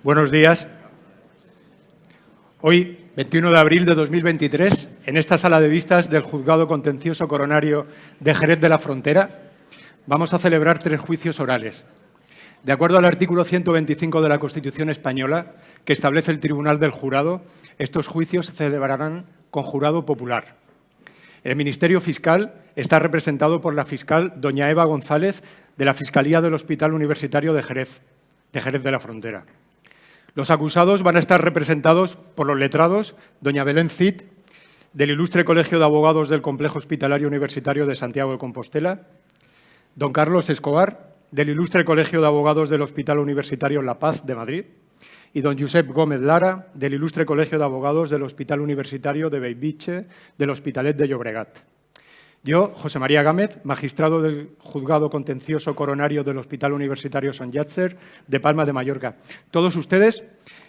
Buenos días. Hoy, 21 de abril de 2023, en esta sala de vistas del Juzgado Contencioso Coronario de Jerez de la Frontera, vamos a celebrar 3 juicios orales. De acuerdo al artículo 125 de la Constitución española, que establece el Tribunal del Jurado, estos juicios se celebrarán con jurado popular. El Ministerio Fiscal está representado por la fiscal doña Eva González, de la Fiscalía del Hospital Universitario de Jerez de la Frontera. Los acusados van a estar representados por los letrados doña Belén Cid, del Ilustre Colegio de Abogados del Complejo Hospitalario Universitario de Santiago de Compostela, don Carlos Escobar, del Ilustre Colegio de Abogados del Hospital Universitario La Paz de Madrid, y don Josep Gómez Lara, del Ilustre Colegio de Abogados del Hospital Universitario de Bellvitge del Hospitalet de Llobregat. Yo, José María Gámez, magistrado del Juzgado Contencioso Coronario del Hospital Universitario Sant Llàtzer de Palma de Mallorca. Todos ustedes,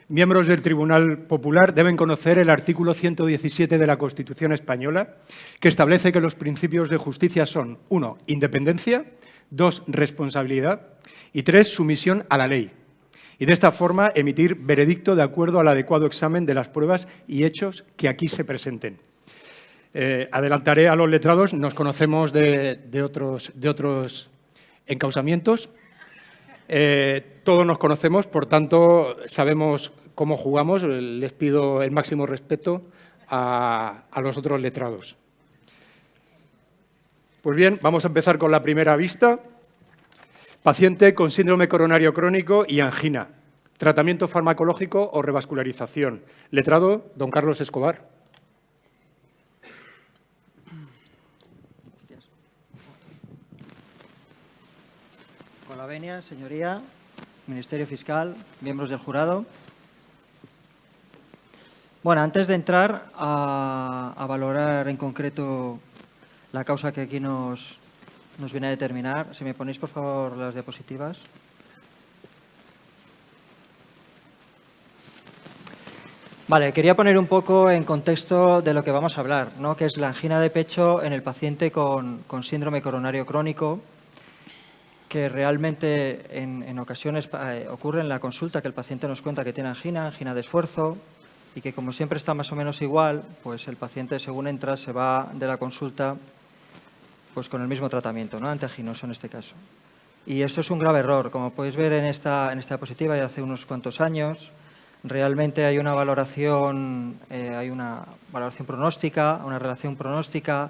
miembros del Tribunal Popular, deben conocer el artículo 117 de la Constitución española, que establece que los principios de justicia son 1. Independencia, 2. Responsabilidad y 3. Sumisión a la ley. Y de esta forma emitir veredicto de acuerdo al adecuado examen de las pruebas y hechos que aquí se presenten. Adelantaré a los letrados, nos conocemos de otros encausamientos. Todos nos conocemos, por tanto, sabemos cómo jugamos. Les pido el máximo respeto a los otros letrados. Pues bien, vamos a empezar con la primera vista. Paciente con síndrome coronario crónico y angina. Tratamiento farmacológico o revascularización. Letrado, don Carlos Escobar. Con la venia, señoría, Ministerio Fiscal, miembros del jurado. Bueno, antes de entrar a valorar en concreto la causa que aquí nos viene a determinar, si me ponéis, por favor, las diapositivas. Vale, quería poner un poco en contexto de lo que vamos a hablar, ¿no? Que es la angina de pecho en el paciente con síndrome coronario crónico, que realmente en ocasiones ocurre en la consulta que el paciente nos cuenta que tiene angina de esfuerzo, y que como siempre está más o menos igual, pues el paciente según entra se va de la consulta pues con el mismo tratamiento, ¿no? Antianginoso en este caso. Y eso es un grave error. Como podéis ver en esta diapositiva, ya hace unos cuantos años, realmente hay una valoración pronóstica, una relación pronóstica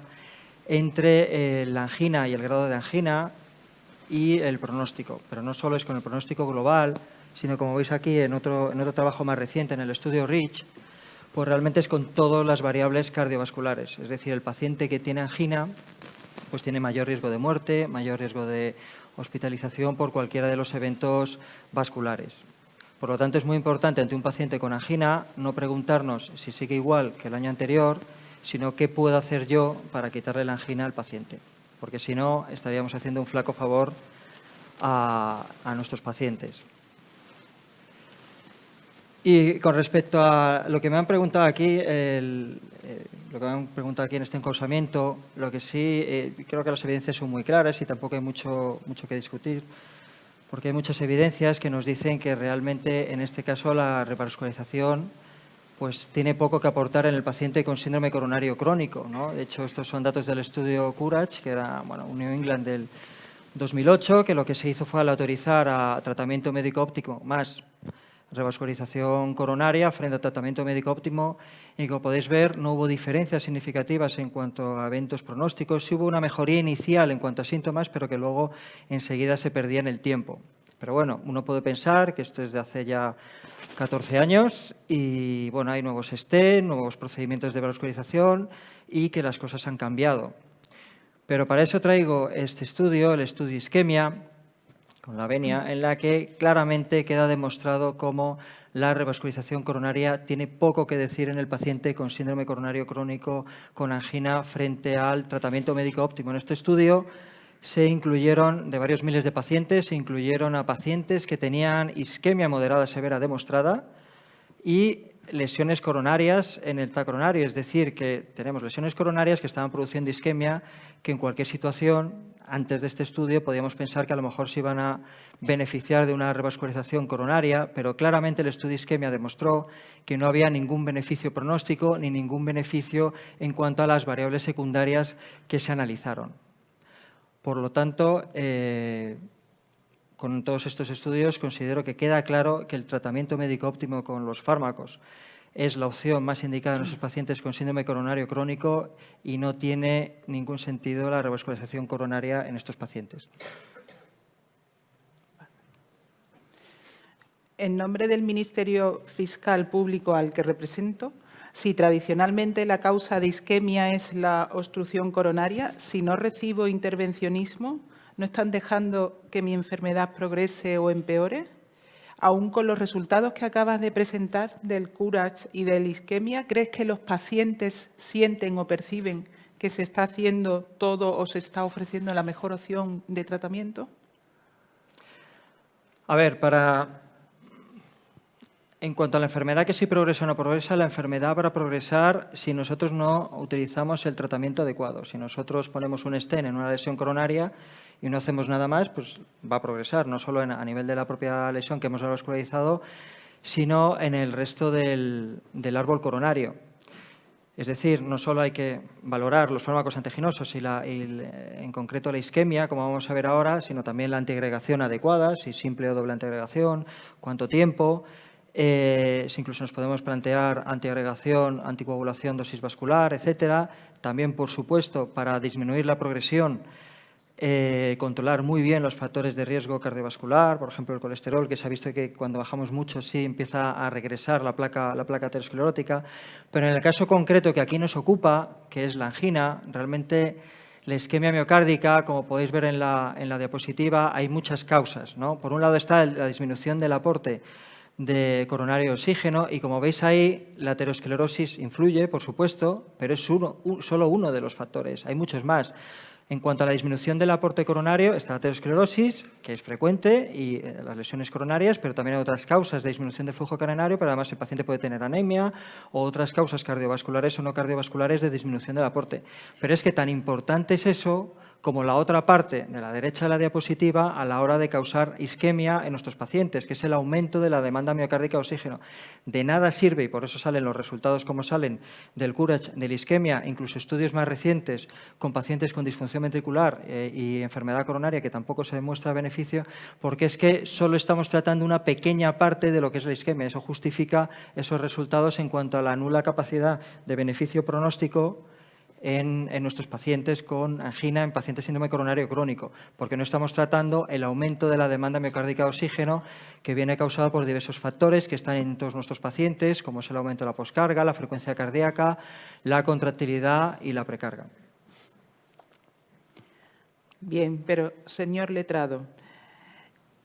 entre la angina y el grado de angina y el pronóstico. Pero no solo es con el pronóstico global, sino como veis aquí en otro trabajo más reciente, en el estudio REACH, pues realmente es con todas las variables cardiovasculares. Es decir, el paciente que tiene angina pues tiene mayor riesgo de muerte, mayor riesgo de hospitalización por cualquiera de los eventos vasculares. Por lo tanto, es muy importante ante un paciente con angina no preguntarnos si sigue igual que el año anterior, sino qué puedo hacer yo para quitarle la angina al paciente. Porque si no, estaríamos haciendo un flaco favor a nuestros pacientes. Y con respecto a lo que me han preguntado aquí, en este encausamiento, lo que sí, creo que las evidencias son muy claras y tampoco hay mucho que discutir, porque hay muchas evidencias que nos dicen que realmente, en este caso, la revascularización pues tiene poco que aportar en el paciente con síndrome coronario crónico, ¿no? De hecho, estos son datos del estudio Courage, que era un New England del 2008, que lo que se hizo fue al autorizar a tratamiento médico óptimo más revascularización coronaria frente a tratamiento médico óptimo, y como podéis ver no hubo diferencias significativas en cuanto a eventos pronósticos. Sí hubo una mejoría inicial en cuanto a síntomas, pero que luego enseguida se perdía en el tiempo. Pero bueno, uno puede pensar que esto es de hace ya 14 años y bueno, hay nuevos STEM, nuevos procedimientos de revascularización y que las cosas han cambiado. Pero para eso traigo este estudio, el estudio Isquemia, con la venia, en la que claramente queda demostrado cómo la revascularización coronaria tiene poco que decir en el paciente con síndrome coronario crónico con angina frente al tratamiento médico óptimo. En este estudio se incluyeron, de varios miles de pacientes, se incluyeron a pacientes que tenían isquemia moderada severa demostrada y lesiones coronarias en el TAC coronario, es decir, que tenemos lesiones coronarias que estaban produciendo isquemia, que en cualquier situación antes de este estudio podíamos pensar que a lo mejor se iban a beneficiar de una revascularización coronaria, pero claramente el estudio isquemia demostró que no había ningún beneficio pronóstico ni ningún beneficio en cuanto a las variables secundarias que se analizaron. Por lo tanto, con todos estos estudios considero que queda claro que el tratamiento médico óptimo con los fármacos es la opción más indicada en nuestros pacientes con síndrome coronario crónico y no tiene ningún sentido la revascularización coronaria en estos pacientes. En nombre del Ministerio Fiscal Público al que represento, si tradicionalmente la causa de isquemia es la obstrucción coronaria, si no recibo intervencionismo, ¿no están dejando que mi enfermedad progrese o empeore? Aún con los resultados que acabas de presentar del COURAGE y del isquemia, ¿crees que los pacientes sienten o perciben que se está haciendo todo o se está ofreciendo la mejor opción de tratamiento? A ver, en cuanto a la enfermedad que si progresa o no progresa, la enfermedad va a progresar si nosotros no utilizamos el tratamiento adecuado. Si nosotros ponemos un stent en una lesión coronaria y no hacemos nada más, pues va a progresar, no solo a nivel de la propia lesión que hemos revascularizado, sino en el resto del árbol coronario. Es decir, no solo hay que valorar los fármacos antiaginosos y en concreto la isquemia, como vamos a ver ahora, sino también la antiagregación adecuada, si simple o doble antiagregación, cuánto tiempo. Si incluso nos podemos plantear antiagregación, anticoagulación, dosis vascular, etcétera. También, por supuesto, para disminuir la progresión, controlar muy bien los factores de riesgo cardiovascular, por ejemplo, el colesterol, que se ha visto que cuando bajamos mucho sí empieza a regresar la placa aterosclerótica. Pero en el caso concreto que aquí nos ocupa, que es la angina, realmente la isquemia miocárdica, como podéis ver en la diapositiva, hay muchas causas, ¿no? Por un lado está la disminución del aporte de coronario oxígeno y, como veis ahí, la aterosclerosis influye, por supuesto, pero es solo uno de los factores. Hay muchos más. En cuanto a la disminución del aporte coronario, está la aterosclerosis, que es frecuente, y las lesiones coronarias, pero también hay otras causas de disminución del flujo coronario, pero además el paciente puede tener anemia o otras causas cardiovasculares o no cardiovasculares de disminución del aporte. Pero es que tan importante es eso como la otra parte de la derecha de la diapositiva a la hora de causar isquemia en nuestros pacientes, que es el aumento de la demanda miocárdica de oxígeno. De nada sirve, y por eso salen los resultados como salen del COURAGE, de la isquemia, incluso estudios más recientes con pacientes con disfunción ventricular y enfermedad coronaria, que tampoco se demuestra beneficio, porque es que solo estamos tratando una pequeña parte de lo que es la isquemia. Eso justifica esos resultados en cuanto a la nula capacidad de beneficio pronóstico en nuestros pacientes con angina, en pacientes síndrome coronario crónico, porque no estamos tratando el aumento de la demanda miocárdica de oxígeno que viene causado por diversos factores que están en todos nuestros pacientes, como es el aumento de la poscarga, la frecuencia cardíaca, la contractilidad y la precarga. Bien, pero, señor letrado,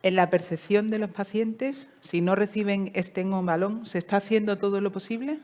en la percepción de los pacientes, si no reciben stent o balón, ¿se está haciendo todo lo posible?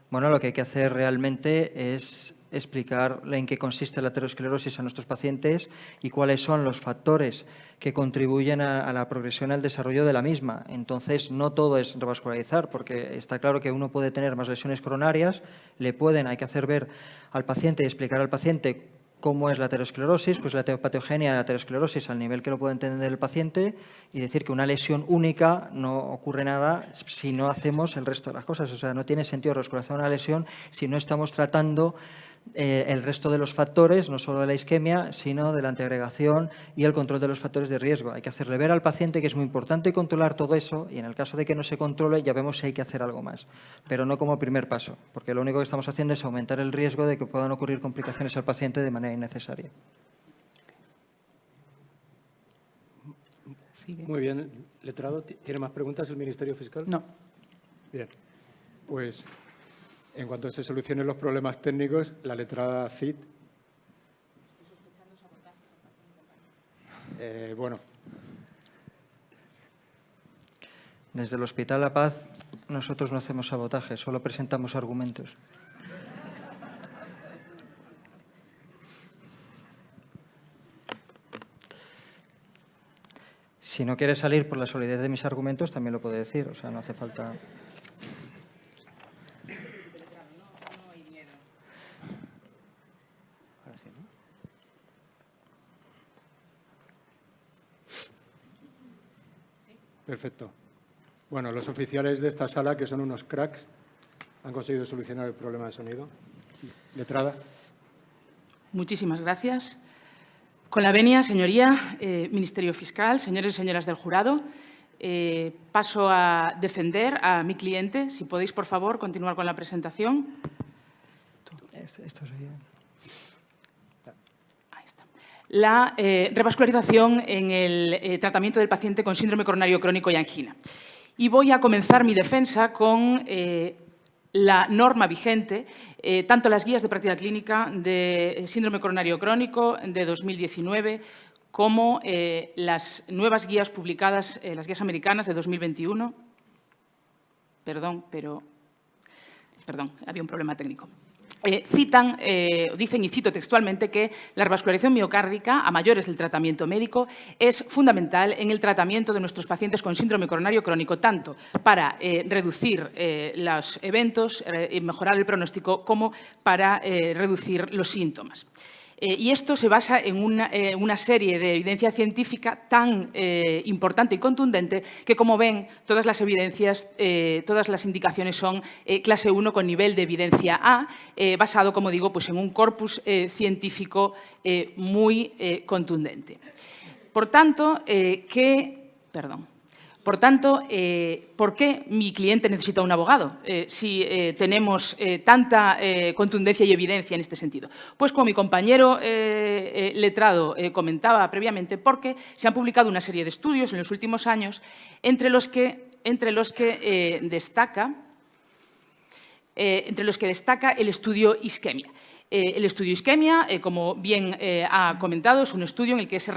Bueno, lo que hay que hacer realmente es explicar en qué consiste la aterosclerosis a nuestros pacientes y cuáles son los factores que contribuyen a la progresión y al desarrollo de la misma. Entonces, no todo es revascularizar, porque está claro que uno puede tener más lesiones coronarias, hay que hacer ver al paciente y explicar al paciente cómo es la aterosclerosis, pues la patogenia de la aterosclerosis al nivel que lo puede entender el paciente y decir que una lesión única no ocurre nada si no hacemos el resto de las cosas. O sea, no tiene sentido revascularizar una lesión si no estamos tratando el resto de los factores, no solo de la isquemia, sino de la antiagregación y el control de los factores de riesgo. Hay que hacerle ver al paciente que es muy importante controlar todo eso y en el caso de que no se controle ya vemos si hay que hacer algo más, pero no como primer paso, porque lo único que estamos haciendo es aumentar el riesgo de que puedan ocurrir complicaciones al paciente de manera innecesaria. Muy bien. Letrado, ¿tiene más preguntas el Ministerio Fiscal? No. Bien. Pues, en cuanto se solucionen los problemas técnicos, la letrada CID. Bueno. Desde el Hospital La Paz nosotros no hacemos sabotaje, solo presentamos argumentos. Si no quiere salir por la solidez de mis argumentos, también lo puede decir, o sea, no hace falta. Perfecto. Bueno, los oficiales de esta sala, que son unos cracks, han conseguido solucionar el problema de sonido. Letrada. Muchísimas gracias. Con la venia, señoría, Ministerio Fiscal, señores y señoras del jurado, paso a defender a mi cliente. Si podéis, por favor, continuar con la presentación. Esto sería... Ahí está. La revascularización en el tratamiento del paciente con síndrome coronario crónico y angina. Y voy a comenzar mi defensa con la norma vigente, tanto las guías de práctica clínica de síndrome coronario crónico de 2019 como las nuevas guías publicadas, las guías americanas de 2021. Perdón, había un problema técnico. Dicen, y cito textualmente, que la revascularización miocárdica a mayores del tratamiento médico es fundamental en el tratamiento de nuestros pacientes con síndrome coronario crónico, tanto para reducir los eventos y mejorar el pronóstico, como para reducir los síntomas. Y esto se basa en una serie de evidencia científica tan importante y contundente que, como ven, todas las evidencias, todas las indicaciones son clase 1 con nivel de evidencia A, basado, como digo, pues en un corpus científico muy contundente. Por tanto, ¿por qué mi cliente necesita un abogado si tenemos tanta contundencia y evidencia en este sentido? Pues como mi compañero letrado comentaba previamente, porque se han publicado una serie de estudios en los últimos años entre los que destaca el estudio Isquemia. El estudio Isquemia, como bien ha comentado, es un estudio en el que se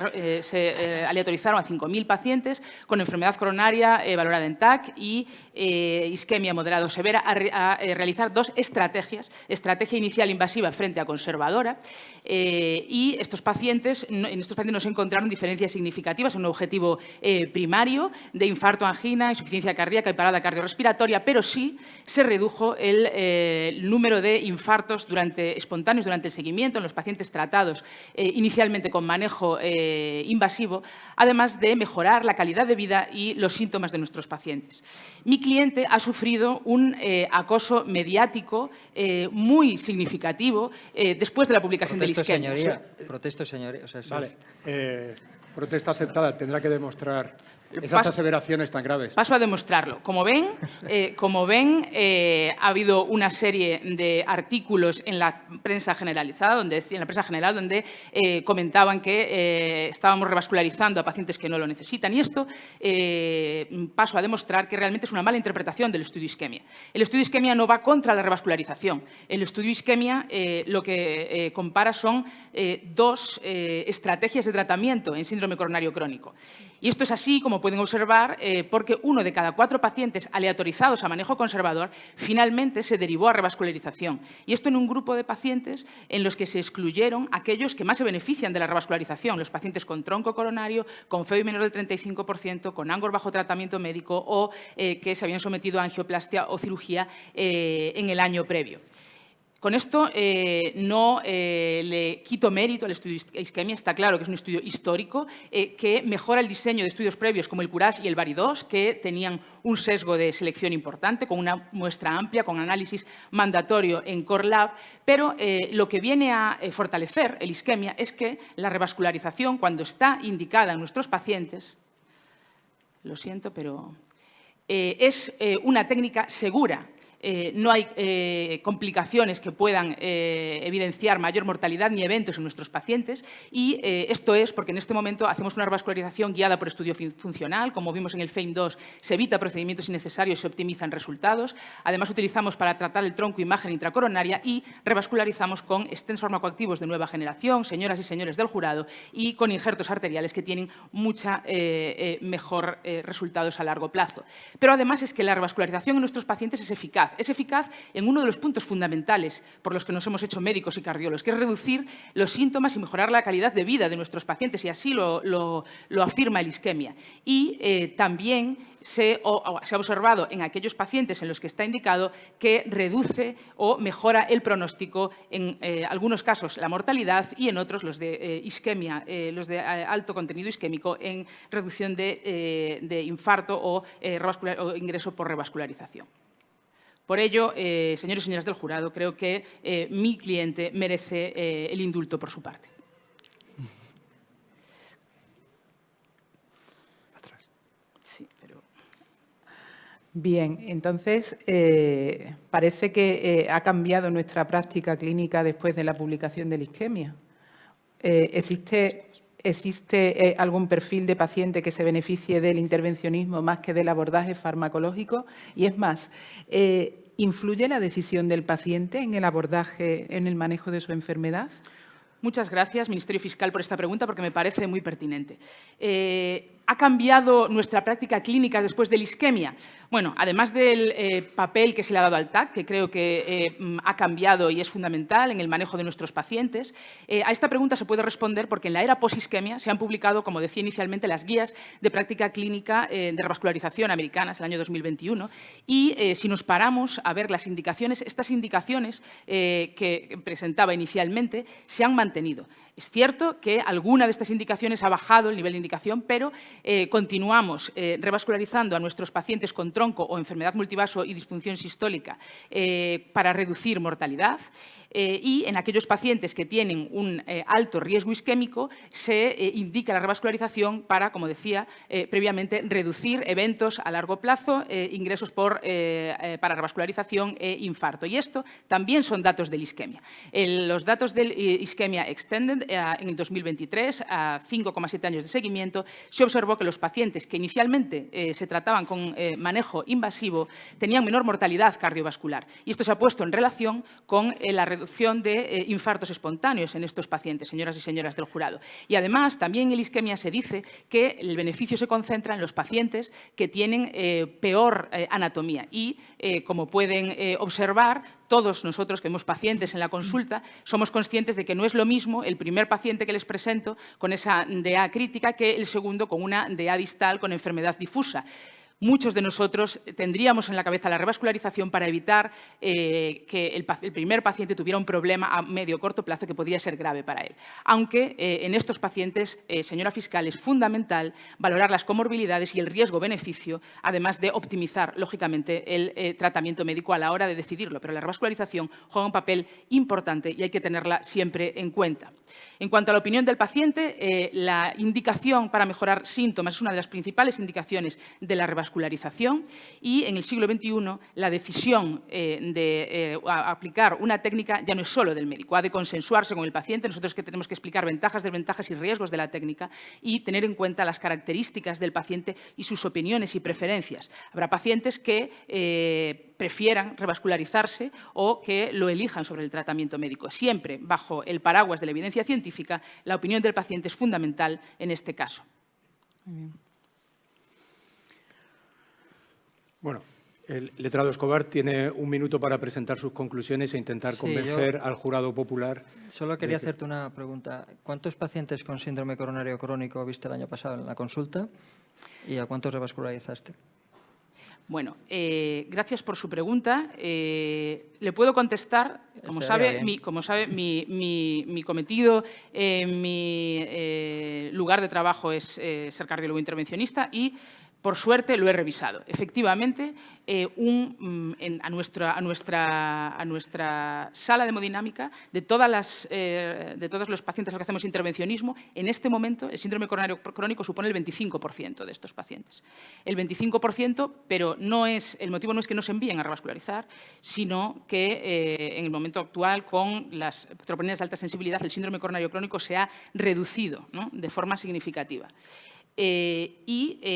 aleatorizaron a 5.000 pacientes con enfermedad coronaria valorada en TAC y isquemia moderada o severa a realizar dos estrategias, estrategia inicial invasiva frente a conservadora, y en estos pacientes no se encontraron diferencias significativas en un objetivo primario de infarto, angina, insuficiencia cardíaca y parada cardiorrespiratoria, pero sí se redujo el número de infartos espontáneos durante el seguimiento en los pacientes tratados inicialmente con manejo invasivo, además de mejorar la calidad de vida y los síntomas de nuestros pacientes. Mi cliente ha sufrido un acoso mediático muy significativo después de la publicación del Isquemia. Protesto, señoría. O sea, vale. Protesta aceptada. Tendrá que demostrar esas aseveraciones tan graves. Paso a demostrarlo. Como ven, ha habido una serie de artículos en la prensa generalizada, en la prensa general, donde comentaban que estábamos revascularizando a pacientes que no lo necesitan. Y esto paso a demostrar que realmente es una mala interpretación del estudio Isquemia. El estudio Isquemia no va contra la revascularización. El estudio Isquemia lo que compara son dos estrategias de tratamiento en síndrome coronario crónico. Y esto es así, como pueden observar, porque 1 de cada 4 pacientes aleatorizados a manejo conservador finalmente se derivó a revascularización. Y esto en un grupo de pacientes en los que se excluyeron aquellos que más se benefician de la revascularización, los pacientes con tronco coronario, con FEBI menor del 35%, con ANGOR bajo tratamiento médico o que se habían sometido a angioplastia o cirugía en el año previo. Con esto no le quito mérito al estudio Isquemia. Está claro que es un estudio histórico que mejora el diseño de estudios previos como el CURASH y el BARI2, que tenían un sesgo de selección importante, con una muestra amplia, con análisis mandatorio en Core Lab, pero lo que viene a fortalecer el Isquemia es que la revascularización, cuando está indicada en nuestros pacientes, lo siento, pero es una técnica segura. No hay complicaciones que puedan evidenciar mayor mortalidad ni eventos en nuestros pacientes, y esto es porque en este momento hacemos una revascularización guiada por estudio funcional. Como vimos en el FAME2, se evita procedimientos innecesarios y se optimizan resultados. Además, utilizamos para tratar el tronco imagen intracoronaria y revascularizamos con stents farmacoactivos de nueva generación, señoras y señores del jurado, y con injertos arteriales que tienen mucha mejor resultados a largo plazo. Pero además es que la revascularización en nuestros pacientes es eficaz. Es eficaz en uno de los puntos fundamentales por los que nos hemos hecho médicos y cardiólogos, que es reducir los síntomas y mejorar la calidad de vida de nuestros pacientes, y así lo afirma el isquemia. Y también se ha observado en aquellos pacientes en los que está indicado que reduce o mejora el pronóstico, en algunos casos la mortalidad y en otros, los de isquemia, los de alto contenido isquémico, en reducción de infarto o ingreso por revascularización. Por ello, señores y señoras del jurado, creo que mi cliente merece el indulto por su parte. Sí, pero... Bien, entonces parece que ha cambiado nuestra práctica clínica después de la publicación de la isquemia. ¿Existe algún perfil de paciente que se beneficie del intervencionismo más que del abordaje farmacológico? Y es más, ¿influye la decisión del paciente en el abordaje, en el manejo de su enfermedad? Muchas gracias, Ministerio Fiscal, por esta pregunta, porque me parece muy pertinente. ¿Ha cambiado nuestra práctica clínica después de la isquemia? Bueno, además del papel que se le ha dado al TAC, que creo que ha cambiado y es fundamental en el manejo de nuestros pacientes, a esta pregunta se puede responder porque en la era post-isquemia se han publicado, como decía inicialmente, las guías de práctica clínica de revascularización americanas, el año 2021, y si nos paramos a ver las indicaciones, estas indicaciones que presentaba inicialmente se han mantenido. Es cierto que alguna de estas indicaciones ha bajado el nivel de indicación, pero continuamos revascularizando a nuestros pacientes con tronco o enfermedad multivaso y disfunción sistólica para reducir mortalidad. Y en aquellos pacientes que tienen un alto riesgo isquémico se indica la revascularización para, como decía previamente, reducir eventos a largo plazo, ingresos para revascularización e infarto. Y esto también son datos del isquemia. Los datos del isquemia extended en el 2023, a 5,7 años de seguimiento, se observó que los pacientes que inicialmente se trataban con manejo invasivo tenían menor mortalidad cardiovascular. Y esto se ha puesto en relación con la reducción de infartos espontáneos en estos pacientes, señoras y señores del jurado. Y además, también en la isquemia se dice que el beneficio se concentra en los pacientes que tienen peor anatomía. Y, como pueden observar, todos nosotros que vemos pacientes en la consulta somos conscientes de que no es lo mismo el primer paciente que les presento con esa DA crítica que el segundo con una DA distal con enfermedad difusa. Muchos de nosotros tendríamos en la cabeza la revascularización para evitar que el primer paciente tuviera un problema a medio o corto plazo que podría ser grave para él. Aunque en estos pacientes, señora fiscal, es fundamental valorar las comorbilidades y el riesgo-beneficio, además de optimizar, lógicamente, el tratamiento médico a la hora de decidirlo. Pero la revascularización juega un papel importante y hay que tenerla siempre en cuenta. En cuanto a la opinión del paciente, la indicación para mejorar síntomas es una de las principales indicaciones de la revascularización y en el siglo XXI la decisión de aplicar una técnica ya no es solo del médico, ha de consensuarse con el paciente. Nosotros que tenemos que explicar ventajas, desventajas y riesgos de la técnica y tener en cuenta las características del paciente y sus opiniones y preferencias. Habrá pacientes que prefieran revascularizarse o que lo elijan sobre el tratamiento médico. Siempre bajo el paraguas de la evidencia científica, la opinión del paciente es fundamental en este caso. Muy bien. Bueno, el letrado Escobar tiene un minuto para presentar sus conclusiones e intentar convencer al jurado popular. Solo quería hacerte una pregunta. ¿Cuántos pacientes con síndrome coronario crónico viste el año pasado en la consulta y a cuántos revascularizaste? Bueno, gracias por su pregunta. Le puedo contestar, como sabe, mi cometido, mi lugar de trabajo es ser cardiólogo intervencionista y, por suerte, lo he revisado. Efectivamente, a nuestra sala de hemodinámica, de todos los pacientes a los que hacemos intervencionismo, en este momento el síndrome coronario crónico supone el 25% de estos pacientes. El 25%, pero el motivo no es que no se envíen a revascularizar, sino que en el momento actual, con las troponinas de alta sensibilidad, el síndrome coronario crónico se ha reducido, ¿no?, de forma significativa. Mi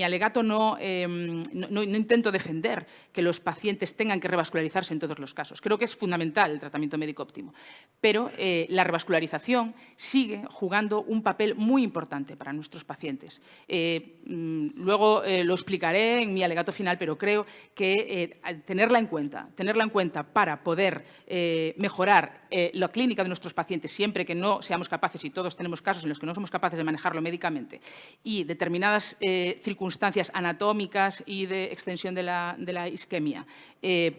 alegato no intento defender que los pacientes tengan que revascularizarse en todos los casos. Creo que es fundamental el tratamiento médico óptimo, pero la revascularización sigue jugando un papel muy importante para nuestros pacientes. Luego lo explicaré en mi alegato final, pero creo que tenerla en cuenta para poder mejorar la clínica de nuestros pacientes, siempre que no seamos capaces, y todos tenemos casos en los que no somos capaces de manejarlo médicamente, y determinadas circunstancias anatómicas y de extensión de la isquemia,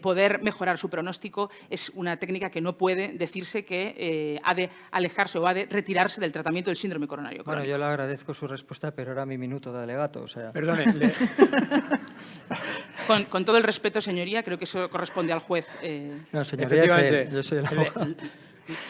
poder mejorar su pronóstico, es una técnica que no puede decirse que ha de alejarse o ha de retirarse del tratamiento del síndrome coronario crónico. Bueno, yo le agradezco su respuesta, pero era mi minuto de alegato. O sea... Perdone. Con todo el respeto, señoría, creo que eso corresponde al juez. No, señoría, Efectivamente. yo soy el abogado.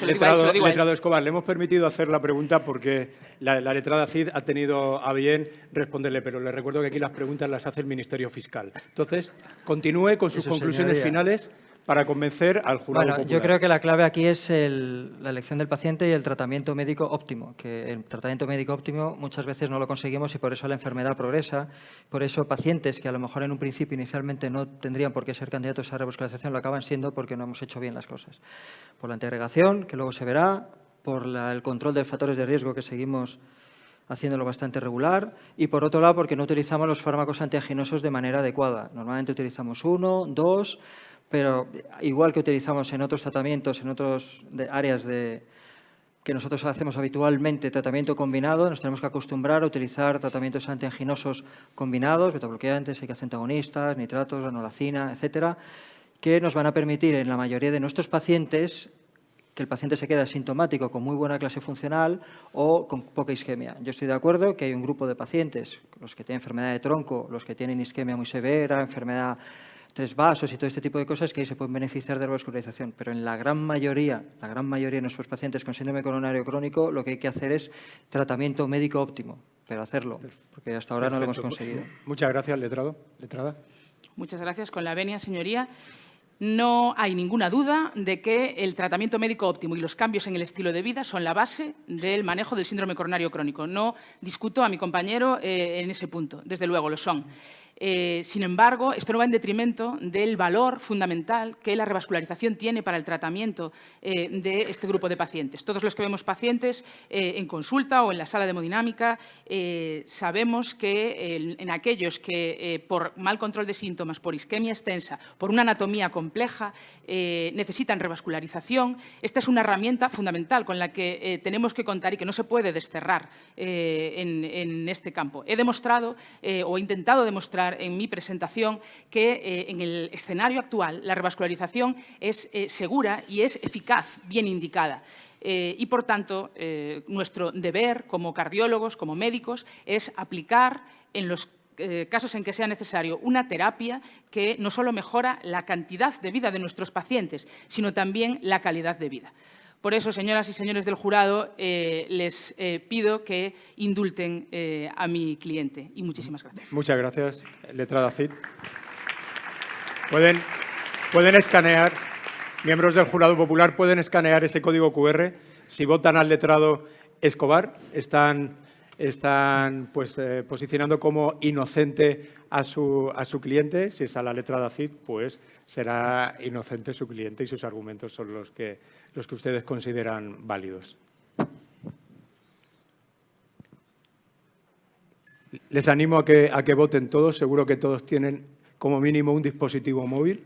Letrado Escobar, le hemos permitido hacer la pregunta porque la letrada Cid ha tenido a bien responderle, pero le recuerdo que aquí las preguntas las hace el Ministerio Fiscal. Entonces, continúe con sus conclusiones finales para convencer al jurado popular. Yo creo que la clave aquí es la elección del paciente y el tratamiento médico óptimo, que el tratamiento médico óptimo muchas veces no lo conseguimos y por eso la enfermedad progresa. Por eso pacientes que a lo mejor en un principio inicialmente no tendrían por qué ser candidatos a revascularización lo acaban siendo porque no hemos hecho bien las cosas. Por la integración, que luego se verá, por el control de factores de riesgo que seguimos haciéndolo bastante regular, y por otro lado porque no utilizamos los fármacos antianginosos de manera adecuada. Normalmente utilizamos 1, 2, pero igual que utilizamos en otros tratamientos, en otras áreas que nosotros hacemos habitualmente tratamiento combinado, nos tenemos que acostumbrar a utilizar tratamientos antianginosos combinados, betabloqueantes, antagonistas, nitratos, ranolacina, etcétera, que nos van a permitir en la mayoría de nuestros pacientes que el paciente se quede asintomático con muy buena clase funcional o con poca isquemia. Yo estoy de acuerdo que hay un grupo de pacientes, los que tienen enfermedad de tronco, los que tienen isquemia muy severa, enfermedad 3 vasos y todo este tipo de cosas que ahí se pueden beneficiar de la revascularización. Pero en la gran mayoría de nuestros pacientes con síndrome coronario crónico lo que hay que hacer es tratamiento médico óptimo, pero hacerlo, porque hasta ahora no lo hemos conseguido. Muchas gracias, letrada. Muchas gracias. Con la venia, señoría. No hay ninguna duda de que el tratamiento médico óptimo y los cambios en el estilo de vida son la base del manejo del síndrome coronario crónico. No discuto a mi compañero en ese punto, desde luego lo son. Sin embargo, esto no va en detrimento del valor fundamental que la revascularización tiene para el tratamiento de este grupo de pacientes. Todos los que vemos pacientes en consulta o en la sala de hemodinámica sabemos que en aquellos que por mal control de síntomas, por isquemia extensa, por una anatomía compleja, necesitan revascularización, esta es una herramienta fundamental con la que tenemos que contar y que no se puede desterrar en este campo. He demostrado o he intentado demostrar en mi presentación que en el escenario actual la revascularización es segura y es eficaz, bien indicada. Y, por tanto, nuestro deber como cardiólogos, como médicos, es aplicar en los casos en que sea necesario una terapia que no solo mejora la cantidad de vida de nuestros pacientes, sino también la calidad de vida. Por eso, señoras y señores del jurado, les pido que indulten a mi cliente. Y muchísimas gracias. Muchas gracias, letrada Cid. Pueden escanear, miembros del jurado popular pueden escanear ese código QR. Si votan al letrado Escobar, están posicionando como inocente a su cliente. Si es a la letrada Cid, pues será inocente su cliente y sus argumentos son los que ustedes consideran válidos. Les animo a que voten todos. Seguro que todos tienen como mínimo un dispositivo móvil.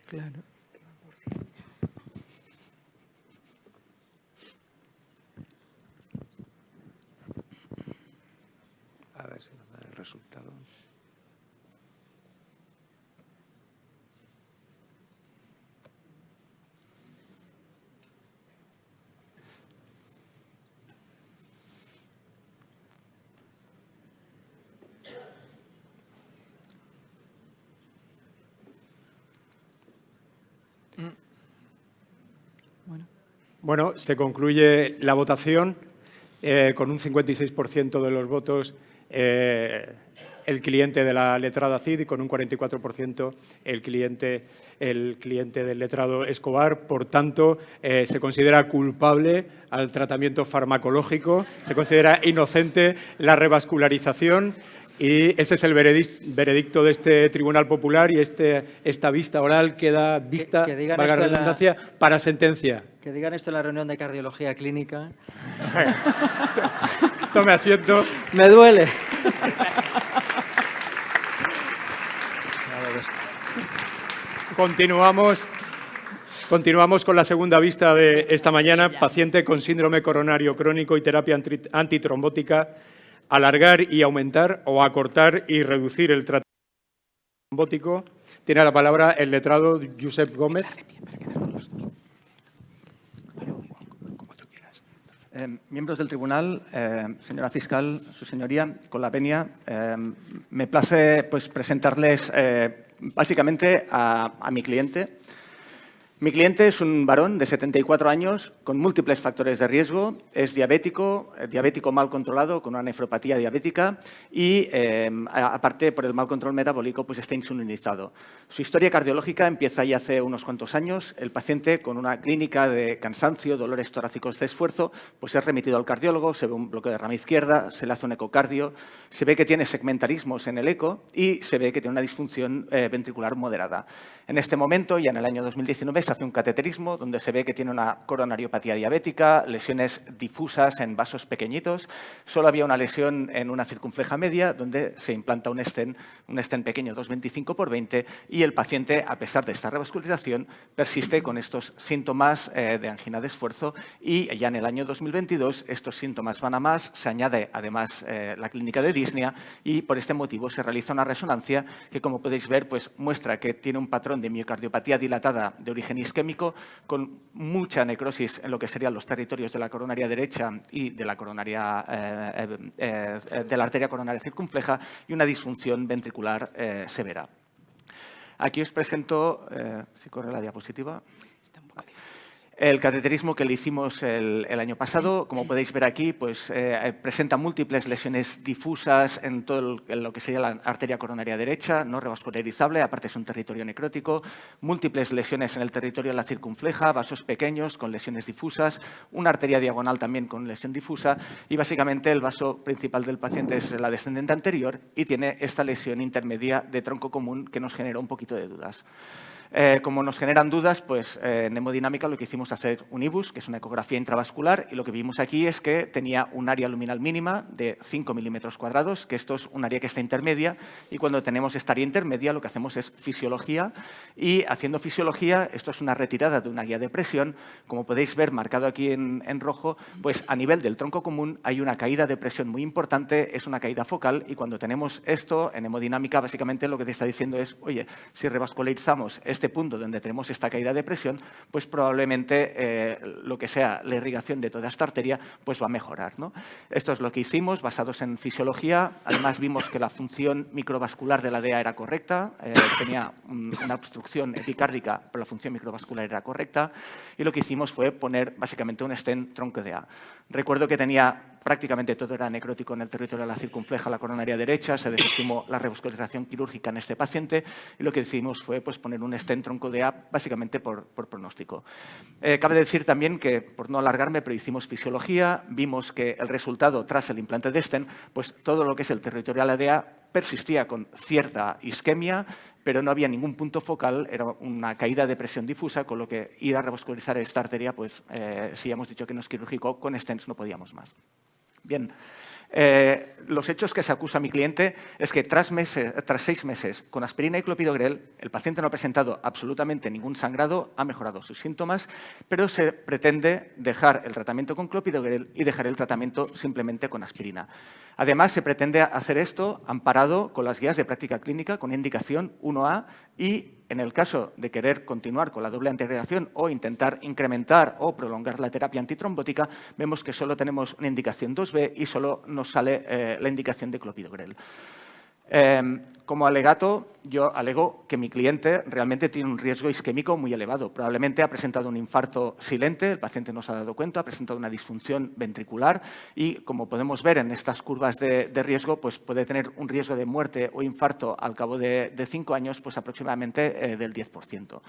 Claro. A ver si nos da el resultado. Bueno, se concluye la votación con un 56% de los votos el cliente de la letrada Cid y con un 44% el cliente del letrado Escobar. Por tanto, se considera culpable al tratamiento farmacológico, se considera inocente la revascularización y ese es el veredicto de este Tribunal Popular y esta vista oral queda vista, valga la redundancia, para sentencia. Que digan esto en la reunión de cardiología clínica. Tome asiento. Me duele. Continuamos con la segunda vista de esta mañana. Paciente con síndrome coronario crónico y terapia antitrombótica. Alargar y aumentar o acortar y reducir el tratamiento trombótico. Tiene la palabra el letrado Josep Gómez. Miembros del tribunal, señora fiscal, su señoría, con la venia, me place pues, presentarles básicamente a mi cliente. Mi cliente es un varón de 74 años con múltiples factores de riesgo, es diabético mal controlado con una nefropatía diabética y, aparte, por el mal control metabólico, pues está insulinizado. Su historia cardiológica empieza ya hace unos cuantos años. El paciente, con una clínica de cansancio, dolores torácicos de esfuerzo, pues es remitido al cardiólogo, se ve un bloqueo de rama izquierda, se le hace un ecocardio, se ve que tiene segmentarismos en el eco y se ve que tiene una disfunción ventricular moderada. En este momento, ya en el año 2019, se hace un cateterismo donde se ve que tiene una coronariopatía diabética, lesiones difusas en vasos pequeñitos. Solo había una lesión en una circunfleja media donde se implanta un stent pequeño 2,25×20 y el paciente, a pesar de esta revascularización, persiste con estos síntomas de angina de esfuerzo y ya en el año 2022 estos síntomas van a más, se añade además la clínica de disnea y por este motivo se realiza una resonancia que, como podéis ver, pues muestra que tiene un patrón de miocardiopatía dilatada de origen isquémico con mucha necrosis en lo que serían los territorios de la coronaria derecha y de la coronaria de la arteria coronaria circunfleja y una disfunción ventricular severa. Aquí os presento, si corre la diapositiva, el cateterismo que le hicimos el año pasado. Como podéis ver aquí, pues, presenta múltiples lesiones difusas en todo lo que sería la arteria coronaria derecha, no revascularizable, aparte es un territorio necrótico, múltiples lesiones en el territorio de la circunfleja, vasos pequeños con lesiones difusas, una arteria diagonal también con lesión difusa y básicamente el vaso principal del paciente es la descendente anterior y tiene esta lesión intermedia de tronco común que nos genera un poquito de dudas. Como nos generan dudas, pues en hemodinámica lo que hicimos es hacer un IBUS, que es una ecografía intravascular, y lo que vimos aquí es que tenía un área luminal mínima de 5 milímetros cuadrados, que esto es un área que está intermedia, y cuando tenemos esta área intermedia lo que hacemos es fisiología, y haciendo fisiología, esto es una retirada de una guía de presión, como podéis ver marcado aquí en rojo, pues a nivel del tronco común hay una caída de presión muy importante, es una caída focal, y cuando tenemos esto en hemodinámica, básicamente lo que te está diciendo es, oye, si revascularizamos este punto donde tenemos esta caída de presión, pues probablemente lo que sea la irrigación de toda esta arteria pues va a mejorar, ¿no? Esto es lo que hicimos basados en fisiología. Además vimos que la función microvascular de la DEA era correcta, tenía una obstrucción epicárdica, pero la función microvascular era correcta y lo que hicimos fue poner básicamente un stent tronco DEA. Recuerdo que tenía prácticamente todo era necrótico en el territorio de la circunfleja, la coronaria derecha, se desestimó la revascularización quirúrgica en este paciente y lo que decidimos fue pues, poner un stent tronco DEA básicamente por pronóstico. Cabe decir también que, por no alargarme, pero hicimos fisiología, vimos que el resultado tras el implante de stent, pues todo lo que es el territorio de la DEA persistía con cierta isquemia, pero no había ningún punto focal, era una caída de presión difusa, con lo que ir a revascularizar esta arteria, pues si ya hemos dicho que no es quirúrgico, con stents no podíamos más. Bien, los hechos que se acusa a mi cliente es que tras 6 meses con aspirina y clopidogrel, el paciente no ha presentado absolutamente ningún sangrado, ha mejorado sus síntomas, pero se pretende dejar el tratamiento con clopidogrel y dejar el tratamiento simplemente con aspirina. Además, se pretende hacer esto amparado con las guías de práctica clínica con indicación 1A y, en el caso de querer continuar con la doble antiagregación o intentar incrementar o prolongar la terapia antitrombótica, vemos que solo tenemos una indicación 2B y solo nos sale la indicación de clopidogrel. Como alegato, yo alego que mi cliente realmente tiene un riesgo isquémico muy elevado. Probablemente ha presentado un infarto silente, el paciente no se ha dado cuenta, ha presentado una disfunción ventricular y, como podemos ver en estas curvas de riesgo, pues puede tener un riesgo de muerte o infarto al cabo de 5 años, pues aproximadamente del 10%.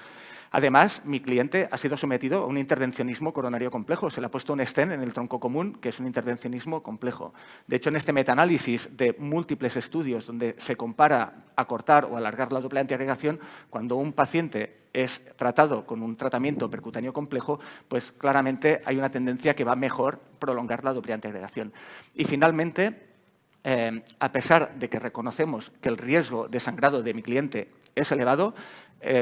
Además, mi cliente ha sido sometido a un intervencionismo coronario complejo. Se le ha puesto un stent en el tronco común, que es un intervencionismo complejo. De hecho, en este metaanálisis de múltiples estudios donde se compara acortar o alargar la doble antiagregación, cuando un paciente es tratado con un tratamiento percutáneo complejo, pues claramente hay una tendencia que va mejor prolongar la doble antiagregación. Y finalmente, a pesar de que reconocemos que el riesgo de sangrado de mi cliente es elevado,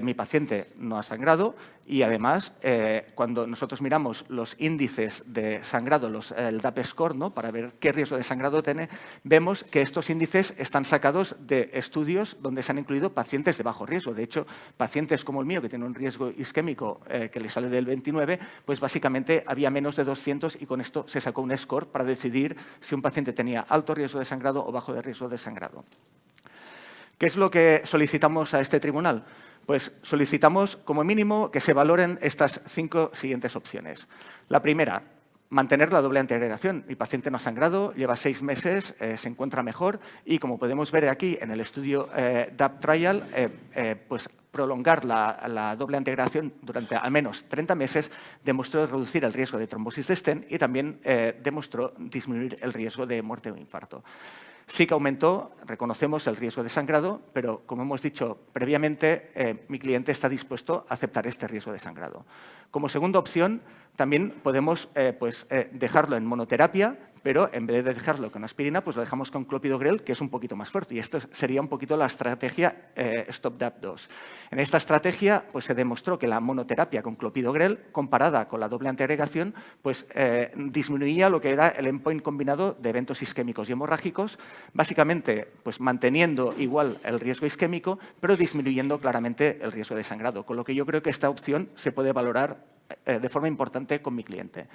mi paciente no ha sangrado y, además, cuando nosotros miramos los índices de sangrado, el DAP score, ¿no?, para ver qué riesgo de sangrado tiene, vemos que estos índices están sacados de estudios donde se han incluido pacientes de bajo riesgo. De hecho, pacientes como el mío, que tiene un riesgo isquémico que le sale del 29, pues básicamente había menos de 200 y con esto se sacó un score para decidir si un paciente tenía alto riesgo de sangrado o bajo de riesgo de sangrado. ¿Qué es lo que solicitamos a este tribunal? Pues solicitamos, como mínimo, que se valoren estas 5 siguientes opciones. La primera, mantener la doble antiagregación. Mi paciente no ha sangrado, lleva 6 meses, se encuentra mejor y, como podemos ver aquí en el estudio DAP Trial, pues prolongar la doble antiagregación durante al menos 30 meses demostró reducir el riesgo de trombosis de stent y también demostró disminuir el riesgo de muerte o infarto. Sí que aumentó, reconocemos el riesgo de sangrado, pero, como hemos dicho previamente, mi cliente está dispuesto a aceptar este riesgo de sangrado. Como segunda opción, también podemos dejarlo en monoterapia, pero en vez de dejarlo con aspirina, pues lo dejamos con clopidogrel, que es un poquito más fuerte. Y esto sería un poquito la estrategia STOP-DAP2. En esta estrategia pues, se demostró que la monoterapia con clopidogrel, comparada con la doble antiagregación, pues, disminuía lo que era el endpoint combinado de eventos isquémicos y hemorrágicos, básicamente pues, manteniendo igual el riesgo isquémico, pero disminuyendo claramente el riesgo de sangrado. Con lo que yo creo que esta opción se puede valorar de forma importante con mi cliente.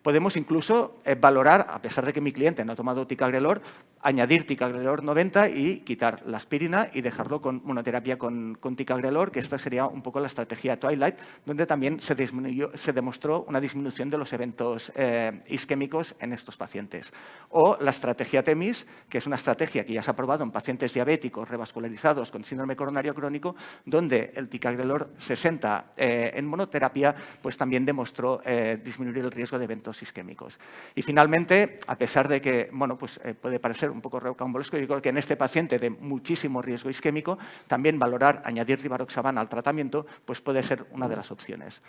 Podemos incluso valorar, a pesar de que mi cliente no ha tomado ticagrelor, añadir ticagrelor 90 y quitar la aspirina y dejarlo con monoterapia con ticagrelor, que esta sería un poco la estrategia Twilight, donde también se demostró una disminución de los eventos isquémicos en estos pacientes. O la estrategia TEMIS, que es una estrategia que ya se ha probado en pacientes diabéticos revascularizados con síndrome coronario crónico, donde el ticagrelor 60 en monoterapia pues también demostró disminuir el riesgo de eventos isquémicos. Y finalmente, a pesar de que bueno, pues, puede parecer un poco rocambolesco, yo creo que en este paciente de muchísimo riesgo isquémico, también valorar añadir rivaroxaban al tratamiento pues puede ser una de las opciones.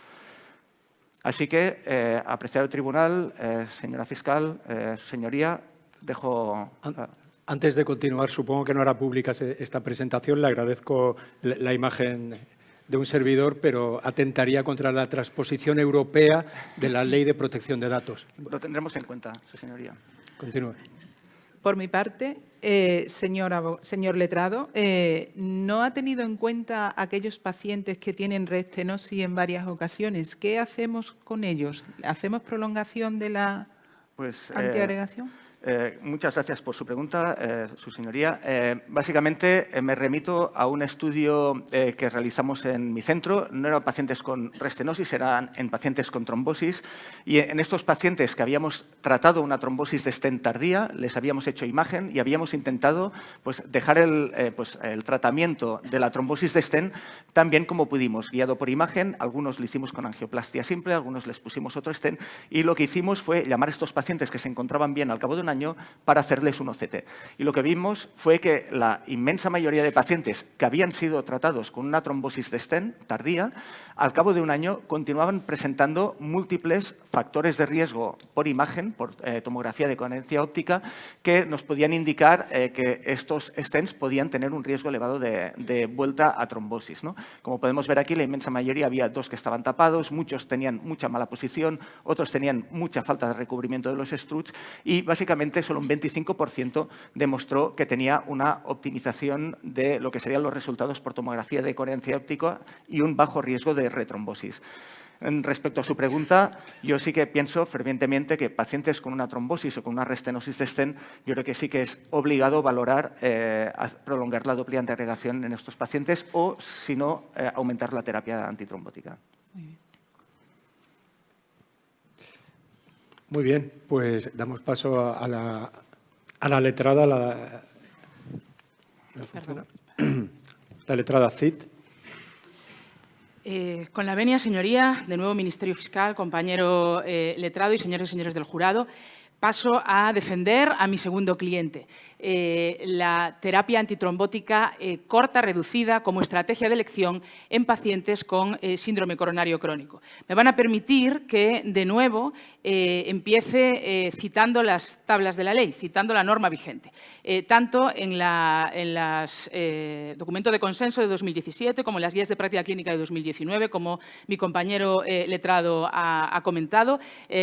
Así que, apreciado tribunal, señora fiscal, su señoría, dejo... Antes de continuar, supongo que no hará pública esta presentación. Le agradezco la imagen de un servidor, pero atentaría contra la transposición europea de la Ley de Protección de Datos. Lo tendremos en cuenta, su señoría. Continúe. Por mi parte, señor letrado, ¿no ha tenido en cuenta aquellos pacientes que tienen reestenosis en varias ocasiones? ¿Qué hacemos con ellos? ¿Hacemos prolongación de la antiagregación? Muchas gracias por su pregunta, su señoría. Básicamente, me remito a un estudio que realizamos en mi centro. No eran pacientes con reestenosis, eran en pacientes con trombosis. Y en estos pacientes que habíamos tratado una trombosis de stent tardía, les habíamos hecho imagen y habíamos intentado pues, dejar el tratamiento de la trombosis de stent tan bien como pudimos, guiado por imagen. Algunos lo hicimos con angioplastia simple, algunos les pusimos otro stent. Y lo que hicimos fue llamar a estos pacientes que se encontraban bien al cabo de un año para hacerles un OCT. Y lo que vimos fue que la inmensa mayoría de pacientes que habían sido tratados con una trombosis de stent tardía, al cabo de un año continuaban presentando múltiples factores de riesgo por imagen, por tomografía de coherencia óptica, que nos podían indicar que estos stents podían tener un riesgo elevado de vuelta a trombosis, ¿no? Como podemos ver aquí, la inmensa mayoría, había 2 que estaban tapados, muchos tenían mucha mala posición, otros tenían mucha falta de recubrimiento de los struts y básicamente solo un 25% demostró que tenía una optimización de lo que serían los resultados por tomografía de coherencia óptica y un bajo riesgo de retrombosis. Respecto a su pregunta, yo sí que pienso fervientemente que pacientes con una trombosis o con una restenosis de stent, yo creo que sí que es obligado valorar prolongar la doble antiagregación en estos pacientes o, si no, aumentar la terapia antitrombótica. Muy bien, pues damos paso a la letrada, la letrada Cid. Con la venia, señoría, de nuevo Ministerio Fiscal, compañero letrado y señores del jurado, paso a defender a mi segundo cliente, la terapia antitrombótica corta, reducida, como estrategia de elección en pacientes con síndrome coronario crónico. Me van a permitir que, de nuevo, empiece citando las tablas de la ley, citando la norma vigente, tanto en los documentos de consenso de 2017 como en las guías de práctica clínica de 2019, como mi compañero letrado ha comentado,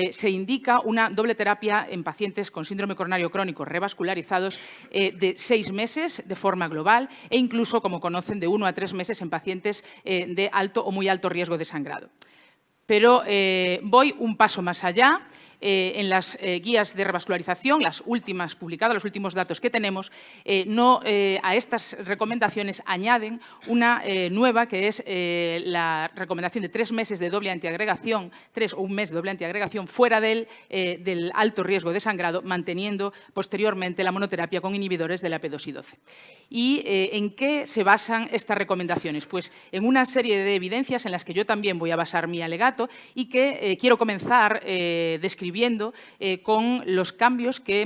se indica una doble terapia en pacientes con síndrome coronario crónico revascularizados de 6 meses de forma global e incluso, como conocen, de 1 a 3 meses en pacientes de alto o muy alto riesgo de sangrado. Pero voy un paso más allá. En las guías de revascularización, las últimas publicadas, los últimos datos que tenemos, a estas recomendaciones añaden una nueva, que es la recomendación de 3 meses de doble antiagregación, 3 o 1 mes de doble antiagregación fuera del alto riesgo de sangrado, manteniendo posteriormente la monoterapia con inhibidores de la P2Y12. ¿Y en qué se basan estas recomendaciones? Pues en una serie de evidencias en las que yo también voy a basar mi alegato y que quiero comenzar describiendo con los cambios que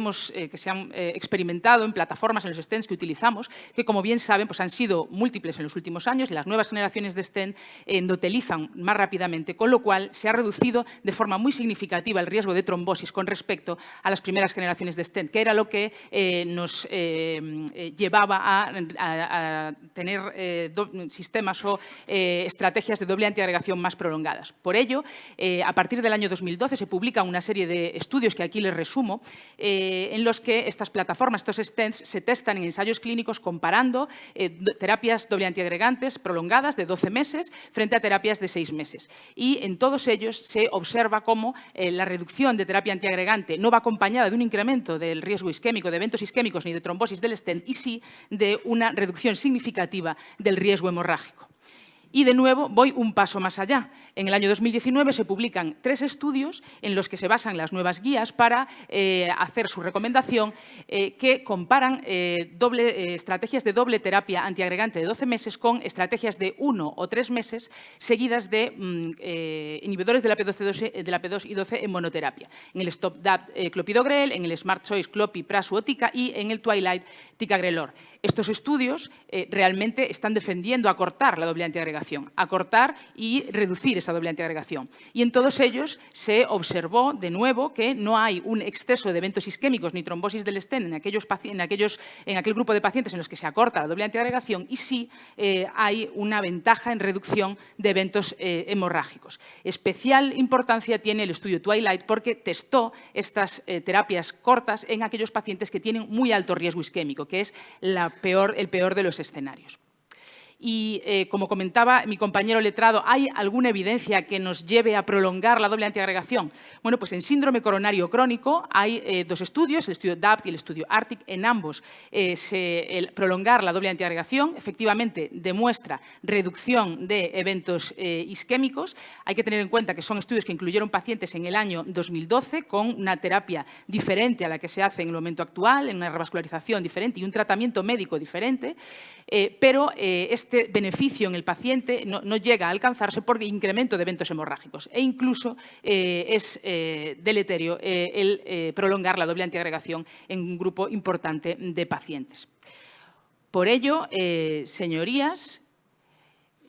se han experimentado en plataformas, en los stents que utilizamos, que, como bien saben, pues han sido múltiples en los últimos años y las nuevas generaciones de stent endotelizan más rápidamente, con lo cual se ha reducido de forma muy significativa el riesgo de trombosis con respecto a las primeras generaciones de stent, que era lo que nos llevaba a tener sistemas o estrategias de doble antiagregación más prolongadas. Por ello, a partir del año 2012 se publica una serie de estudios que aquí les resumo, en los que estas plataformas, estos stents, se testan en ensayos clínicos comparando terapias doble antiagregantes prolongadas de 12 meses frente a terapias de 6 meses. Y en todos ellos se observa cómo la reducción de terapia antiagregante no va acompañada de un incremento del riesgo isquémico, de eventos isquémicos ni de trombosis del stent, y sí de una reducción significativa del riesgo hemorrágico. Y, de nuevo, voy un paso más allá. En el año 2019 se publican 3 estudios en los que se basan las nuevas guías para hacer su recomendación, que comparan estrategias de doble terapia antiagregante de 12 meses con estrategias de 1 o 3 meses seguidas de inhibidores de la P2Y12 en monoterapia. En el Stop-DAP clopidogrel, en el Smart Choice clopi, prasu o tica y en el Twilight ticagrelor. Estos estudios realmente están defendiendo acortar la doble antiagregación, acortar y reducir esa doble antiagregación. Y en todos ellos se observó, de nuevo, que no hay un exceso de eventos isquémicos ni trombosis del stent en aquel grupo de pacientes en los que se acorta la doble antiagregación, y sí hay una ventaja en reducción de eventos hemorrágicos. Especial importancia tiene el estudio Twilight porque testó estas terapias cortas en aquellos pacientes que tienen muy alto riesgo isquémico, que es el peor de los escenarios. Y, como comentaba mi compañero letrado, ¿hay alguna evidencia que nos lleve a prolongar la doble antiagregación? Bueno, pues en síndrome coronario crónico hay 2 estudios, el estudio DAPT y el estudio ARCTIC. En ambos, prolongar la doble antiagregación efectivamente demuestra reducción de eventos isquémicos. Hay que tener en cuenta que son estudios que incluyeron pacientes en el año 2012 con una terapia diferente a la que se hace en el momento actual, en una revascularización diferente y un tratamiento médico diferente, pero este beneficio en el paciente no llega a alcanzarse por incremento de eventos hemorrágicos e incluso es deleterio el prolongar la doble antiagregación en un grupo importante de pacientes. Por ello, señorías,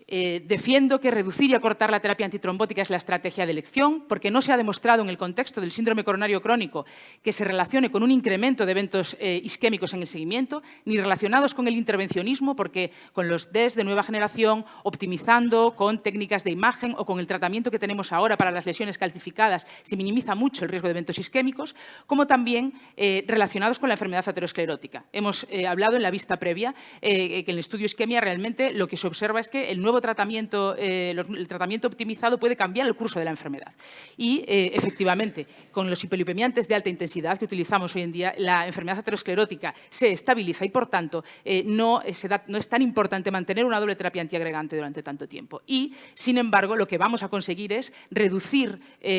defiendo que reducir y acortar la terapia antitrombótica es la estrategia de elección, porque no se ha demostrado en el contexto del síndrome coronario crónico que se relacione con un incremento de eventos isquémicos en el seguimiento, ni relacionados con el intervencionismo, porque con los DES de nueva generación, optimizando con técnicas de imagen o con el tratamiento que tenemos ahora para las lesiones calcificadas, se minimiza mucho el riesgo de eventos isquémicos, como también relacionados con la enfermedad aterosclerótica. Hemos hablado en la vista previa que en el estudio isquemia realmente lo que se observa es que el nuevo nuevo tratamiento, el tratamiento optimizado puede cambiar el curso de la enfermedad. Y, efectivamente, con los hipolipemiantes de alta intensidad que utilizamos hoy en día, la enfermedad aterosclerótica se estabiliza y, por tanto, no es tan importante mantener una doble terapia antiagregante durante tanto tiempo. Y, sin embargo, lo que vamos a conseguir es reducir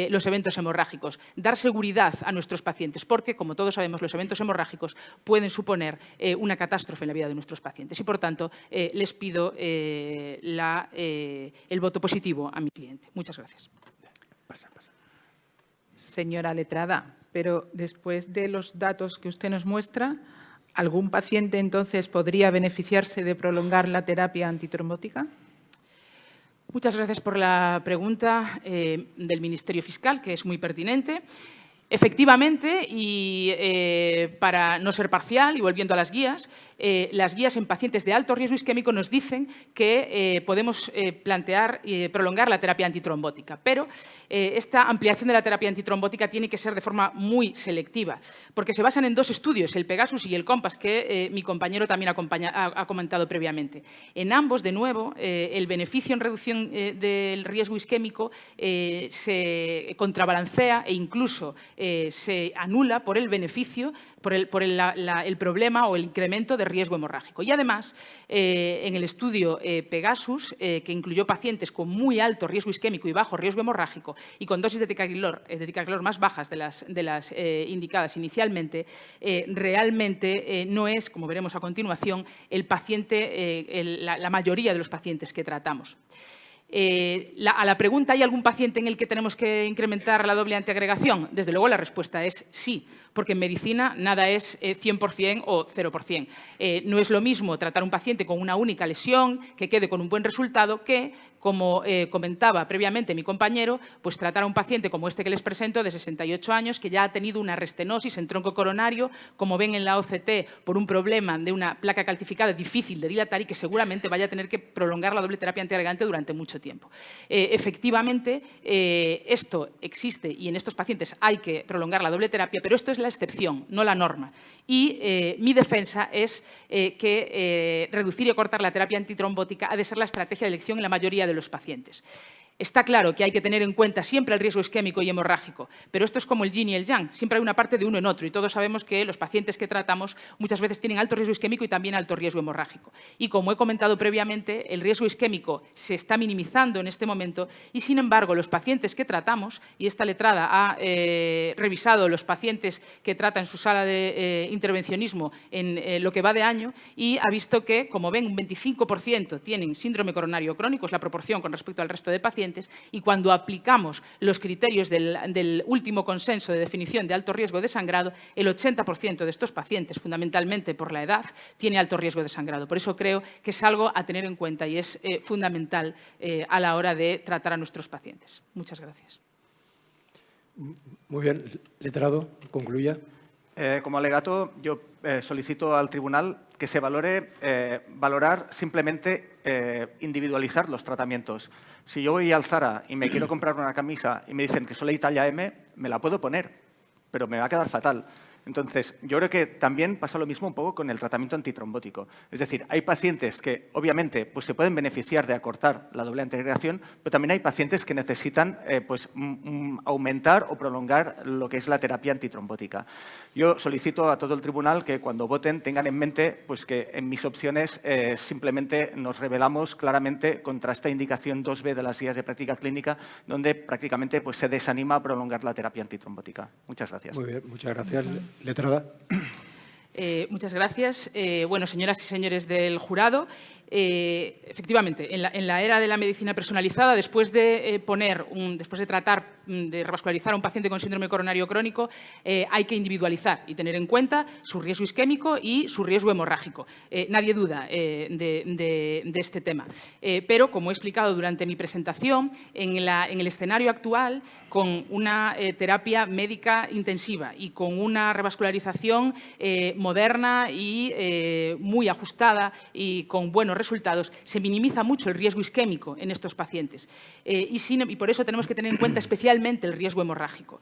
los eventos hemorrágicos, dar seguridad a nuestros pacientes, porque, como todos sabemos, los eventos hemorrágicos pueden suponer una catástrofe en la vida de nuestros pacientes. Y, por tanto, les pido el voto positivo a mi cliente. Muchas gracias. Señora letrada, pero después de los datos que usted nos muestra, ¿algún paciente entonces podría beneficiarse de prolongar la terapia antitrombótica? Muchas gracias por la pregunta del Ministerio Fiscal, que es muy pertinente. Efectivamente, y para no ser parcial y volviendo a las guías en pacientes de alto riesgo isquémico nos dicen que podemos plantear y prolongar la terapia antitrombótica, pero esta ampliación de la terapia antitrombótica tiene que ser de forma muy selectiva, porque se basan en dos estudios, el Pegasus y el COMPAS, que mi compañero también ha comentado previamente. En ambos, de nuevo, el beneficio en reducción del riesgo isquémico se contrabalancea e incluso se anula por el beneficio, por el problema o el incremento de riesgo hemorrágico. Y además, en el estudio Pegasus, que incluyó pacientes con muy alto riesgo isquémico y bajo riesgo hemorrágico y con dosis de ticagrelor más bajas de las indicadas inicialmente, realmente no es, como veremos a continuación, el paciente, la mayoría de los pacientes que tratamos. A la pregunta, ¿hay algún paciente en el que tenemos que incrementar la doble antiagregación? Desde luego la respuesta es sí, porque en medicina nada es 100% o 0%. No es lo mismo tratar a un paciente con una única lesión que quede con un buen resultado que, como comentaba previamente mi compañero, pues tratar a un paciente como este que les presento de 68 años que ya ha tenido una restenosis en tronco coronario, como ven en la OCT, por un problema de una placa calcificada difícil de dilatar y que seguramente vaya a tener que prolongar la doble terapia antiagregante durante mucho tiempo. Efectivamente, esto existe y en estos pacientes hay que prolongar la doble terapia, pero esto es la excepción, no la norma. Y mi defensa es que reducir y acortar la terapia antitrombótica ha de ser la estrategia de elección en la mayoría de los pacientes. Está claro que hay que tener en cuenta siempre el riesgo isquémico y hemorrágico, pero esto es como el yin y el yang, siempre hay una parte de uno en otro y todos sabemos que los pacientes que tratamos muchas veces tienen alto riesgo isquémico y también alto riesgo hemorrágico. Y como he comentado previamente, el riesgo isquémico se está minimizando en este momento y, sin embargo, los pacientes que tratamos, y esta letrada ha revisado los pacientes que trata en su sala de intervencionismo en lo que va de año y ha visto que, como ven, un 25% tienen síndrome coronario crónico, es la proporción con respecto al resto de pacientes, y cuando aplicamos los criterios del último consenso de definición de alto riesgo de sangrado, el 80% de estos pacientes, fundamentalmente por la edad, tiene alto riesgo de sangrado. Por eso creo que es algo a tener en cuenta y es fundamental a la hora de tratar a nuestros pacientes. Muchas gracias. Muy bien. Letrado, concluya. Como alegato, yo solicito al tribunal que se valorar simplemente individualizar los tratamientos. Si yo voy al Zara y me quiero comprar una camisa y me dicen que solo hay talla M, me la puedo poner, pero me va a quedar fatal. Entonces, yo creo que también pasa lo mismo un poco con el tratamiento antitrombótico. Es decir, hay pacientes que, obviamente, pues se pueden beneficiar de acortar la doble antiagregación, pero también hay pacientes que necesitan aumentar o prolongar lo que es la terapia antitrombótica. Yo solicito a todo el tribunal que cuando voten tengan en mente pues, que en mis opciones simplemente nos rebelamos claramente contra esta indicación 2B de las guías de práctica clínica, donde prácticamente pues, se desanima a prolongar la terapia antitrombótica. Muchas gracias. Muy bien, muchas gracias. Letrada. Muchas gracias. Bueno, señoras y señores del jurado, efectivamente, en la era de la medicina personalizada, después de tratar, de revascularizar a un paciente con síndrome coronario crónico, hay que individualizar y tener en cuenta su riesgo isquémico y su riesgo hemorrágico. Nadie duda de este tema. Pero, como he explicado durante mi presentación, en el escenario actual, con una terapia médica intensiva y con una revascularización moderna y muy ajustada y con buenos resultados, se minimiza mucho el riesgo isquémico en estos pacientes. Y por eso tenemos que tener en cuenta especialmente el riesgo hemorrágico.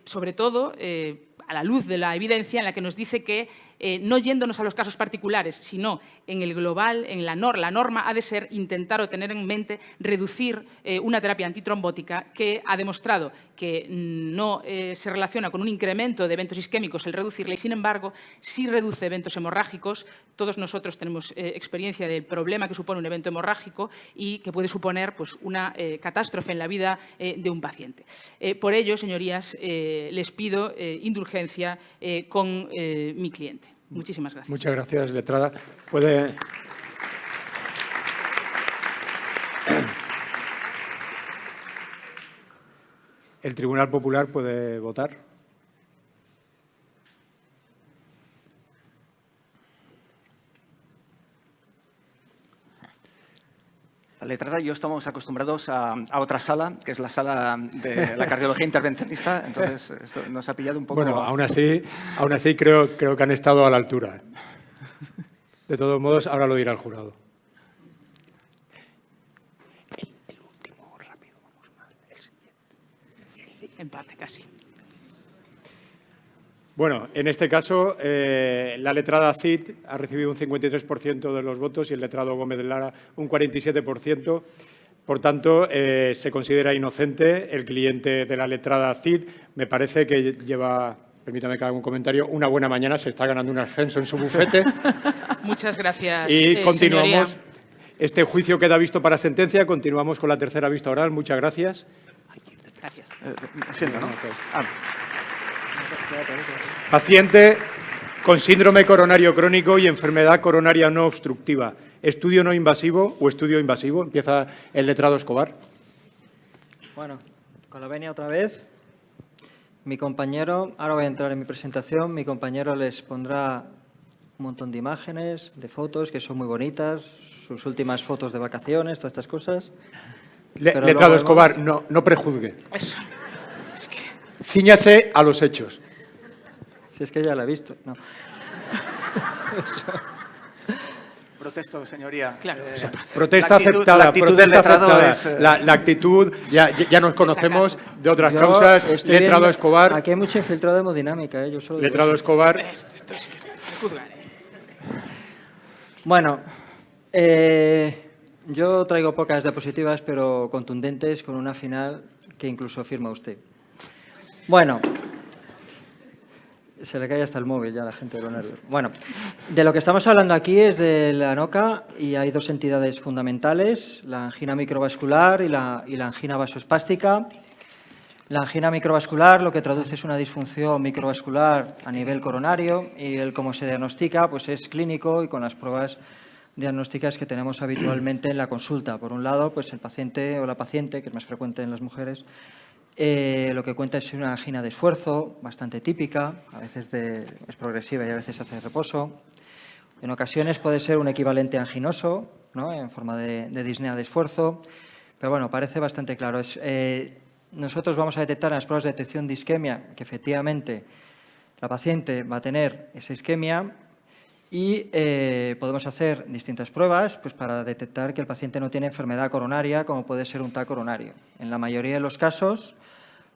Sobre todo, a la luz de la evidencia en la que nos dice que no yéndonos a los casos particulares, sino en el global, en la norma ha de ser intentar o tener en mente reducir una terapia antitrombótica que ha demostrado que no se relaciona con un incremento de eventos isquémicos el reducirla y, sin embargo, sí reduce eventos hemorrágicos. Todos nosotros tenemos experiencia del problema que supone un evento hemorrágico y que puede suponer pues, una catástrofe en la vida de un paciente. Por ello, señorías, les pido indulgencia con mi cliente. Muchísimas gracias. Muchas gracias, letrada. Puede... El Tribunal Popular puede votar. La letrada y yo estamos acostumbrados a otra sala, que es la sala de la cardiología intervencionista, entonces esto nos ha pillado un poco... Bueno, aún así creo que han estado a la altura. De todos modos, ahora lo dirá el jurado. El último, rápido, vamos mal. El siguiente. Empate, casi. Bueno, en este caso, la letrada Cid ha recibido un 53% de los votos y el letrado Gómez de Lara un 47%. Por tanto, se considera inocente el cliente de la letrada Cid. Me parece que lleva, permítame que haga un comentario, una buena mañana, se está ganando un ascenso en su bufete. Muchas gracias, Y continuamos. señoría. Este juicio queda visto para sentencia. Continuamos con la tercera vista oral. Muchas gracias. Gracias. Siendo, ¿no? Paciente con síndrome coronario crónico y enfermedad coronaria no obstructiva. Estudio no invasivo o estudio invasivo. Empieza el letrado Escobar. Bueno, con la venia otra vez. Mi compañero, ahora voy a entrar en mi presentación, mi compañero les pondrá un montón de imágenes, de fotos, que son muy bonitas, sus últimas fotos de vacaciones, todas estas cosas. Pero Letrado luego Escobar, no prejuzgue. Eso. Es que... Cíñase a los hechos. Si es que ya la he visto. No. Protesto, señoría. Claro, Protesta aceptada. La actitud protesta del letrado aceptada. es... La actitud, ya nos conocemos de otras Yo causas. estoy Letrado viendo- Escobar. Aquí hay mucho infiltrado de hemodinámica, yo solo digo Letrado eso. Escobar. Esto es juzgar. Bueno, yo traigo pocas diapositivas, pero contundentes, con una final que incluso firma usted. Bueno, se le cae hasta el móvil ya a la gente de los nervios. Bueno, de lo que estamos hablando aquí es de la ANOCA y hay dos entidades fundamentales, la angina microvascular y la angina vasoespástica. La angina microvascular lo que traduce es una disfunción microvascular a nivel coronario y el cómo se diagnostica pues es clínico y con las pruebas diagnósticas que tenemos habitualmente en la consulta. Por un lado, pues el paciente o la paciente, que es más frecuente en las mujeres, lo que cuenta es una angina de esfuerzo bastante típica, a veces es progresiva y a veces hace reposo. En ocasiones puede ser un equivalente anginoso, ¿no?, en forma de disnea de esfuerzo, pero bueno, parece bastante claro. Nosotros vamos a detectar en las pruebas de detección de isquemia que efectivamente la paciente va a tener esa isquemia y podemos hacer distintas pruebas pues, para detectar que el paciente no tiene enfermedad coronaria, como puede ser un TAC coronario. En la mayoría de los casos,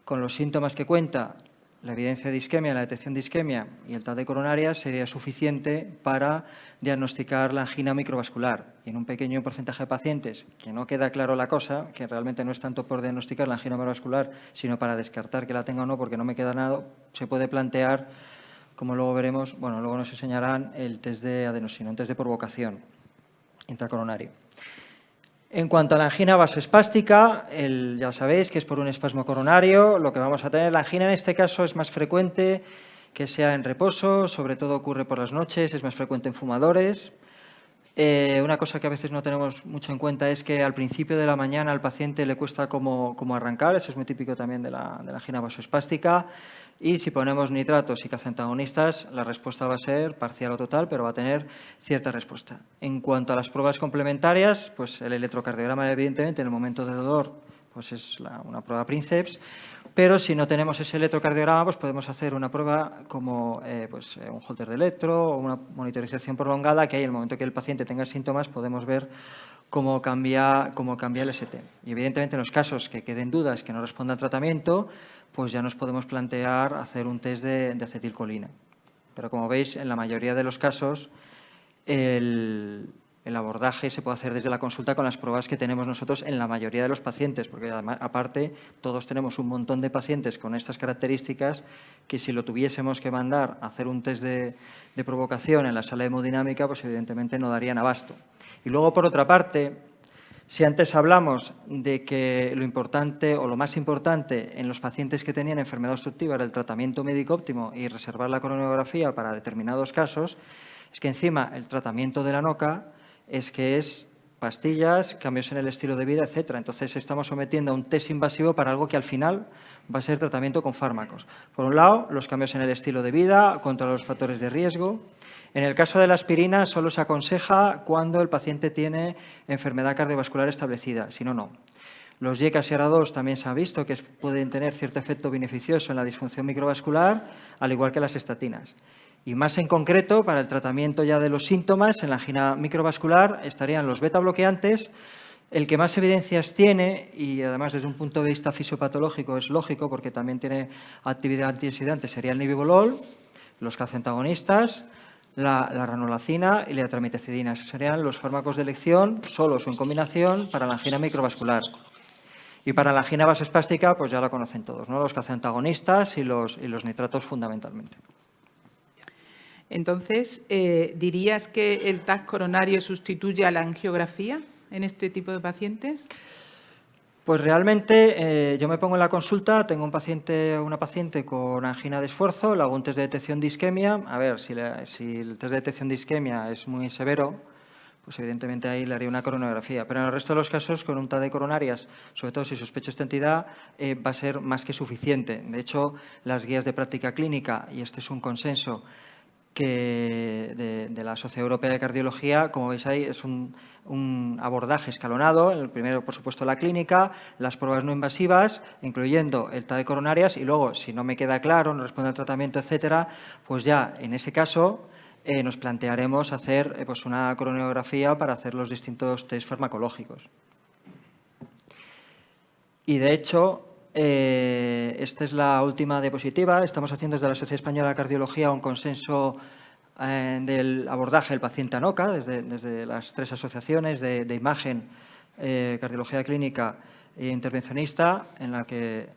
con los síntomas que cuenta la evidencia de isquemia, la detección de isquemia y el TAC de coronaria sería suficiente para diagnosticar la angina microvascular. Y en un pequeño porcentaje de pacientes que no queda claro la cosa, que realmente no es tanto por diagnosticar la angina microvascular, sino para descartar que la tenga o no, porque no me queda nada, se puede plantear, como luego veremos, bueno, luego nos enseñarán el test de adenosina, un test de provocación intracoronario. En cuanto a la angina vasoespástica, ya sabéis que es por un espasmo coronario. Lo que vamos a tener, la angina en este caso es más frecuente que sea en reposo, sobre todo ocurre por las noches, es más frecuente en fumadores. Una cosa que a veces no tenemos mucho en cuenta es que al principio de la mañana al paciente le cuesta como arrancar, eso es muy típico también de la angina vasoespástica. Y si ponemos nitratos y cazaantagonistas, la respuesta va a ser parcial o total, pero va a tener cierta respuesta. En cuanto a las pruebas complementarias, pues el electrocardiograma, evidentemente, en el momento de dolor, pues es una prueba Princeps, pero si no tenemos ese electrocardiograma, pues podemos hacer una prueba como un holter de electro o una monitorización prolongada, que ahí, en el momento que el paciente tenga síntomas, podemos ver cómo cambia el ST. Y evidentemente, en los casos que queden dudas, que no responda al tratamiento, pues ya nos podemos plantear hacer un test de acetilcolina. Pero como veis, en la mayoría de los casos, el abordaje se puede hacer desde la consulta con las pruebas que tenemos nosotros en la mayoría de los pacientes, porque además, aparte todos tenemos un montón de pacientes con estas características que si lo tuviésemos que mandar a hacer un test de provocación en la sala hemodinámica, pues evidentemente no darían abasto. Y luego, por otra parte, si antes hablamos de que lo importante o lo más importante en los pacientes que tenían enfermedad obstructiva era el tratamiento médico óptimo y reservar la coronariografía para determinados casos, es que encima el tratamiento de la NOCA es que es pastillas, cambios en el estilo de vida, etcétera. Entonces, estamos sometiendo a un test invasivo para algo que al final va a ser tratamiento con fármacos. Por un lado, los cambios en el estilo de vida, contra los factores de riesgo. En el caso de la aspirina, solo se aconseja cuando el paciente tiene enfermedad cardiovascular establecida, si no, no. Los YCAS-ARA2 también se ha visto que pueden tener cierto efecto beneficioso en la disfunción microvascular, al igual que las estatinas. Y más en concreto, para el tratamiento ya de los síntomas, en la angina microvascular estarían los beta-bloqueantes. El que más evidencias tiene, y además desde un punto de vista fisiopatológico es lógico porque también tiene actividad antioxidante, sería el nibivolol, los calcioantagonistas, la ranolacina y la trametecidina. Esos serían los fármacos de elección, solos o en combinación, para la angina microvascular. Y para la angina vasoespástica, pues ya la conocen todos, ¿no? Los calcioantagonistas y los nitratos fundamentalmente. Entonces, ¿dirías que el TAC coronario sustituye a la angiografía en este tipo de pacientes? Pues realmente yo me pongo en la consulta, tengo una paciente con angina de esfuerzo, le hago un test de detección de isquemia. A ver, si el test de detección de isquemia es muy severo, pues evidentemente ahí le haría una coronariografía. Pero en el resto de los casos, con un TAC de coronarias, sobre todo si sospecho esta entidad, va a ser más que suficiente. De hecho, las guías de práctica clínica, y este es un consenso de la Sociedad Europea de Cardiología, como veis ahí, es un abordaje escalonado. El primero, por supuesto, la clínica, las pruebas no invasivas, incluyendo el TAC de coronarias, y luego, si no me queda claro, no responde al tratamiento, etcétera, pues ya en ese caso nos plantearemos hacer pues una coronariografía para hacer los distintos test farmacológicos. Y de hecho, esta es la última diapositiva. Estamos haciendo desde la Sociedad Española de Cardiología un consenso del abordaje del paciente ANOCA, desde las 3 asociaciones de imagen, cardiología clínica e intervencionista, en la que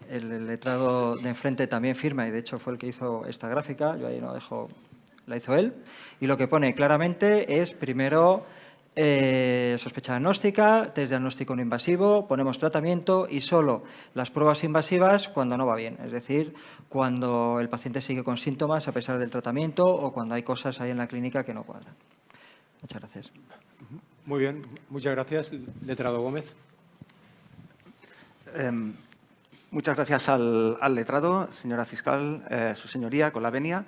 el letrado de enfrente también firma, y de hecho fue el que hizo esta gráfica, yo ahí no dejo, la hizo él, y lo que pone claramente es, primero, sospecha diagnóstica, test diagnóstico no invasivo, ponemos tratamiento y solo las pruebas invasivas cuando no va bien, es decir, cuando el paciente sigue con síntomas a pesar del tratamiento o cuando hay cosas ahí en la clínica que no cuadran. Muchas gracias. Muy bien, muchas gracias. Letrado Gómez. Muchas gracias al letrado, señora fiscal, su señoría, con la venia.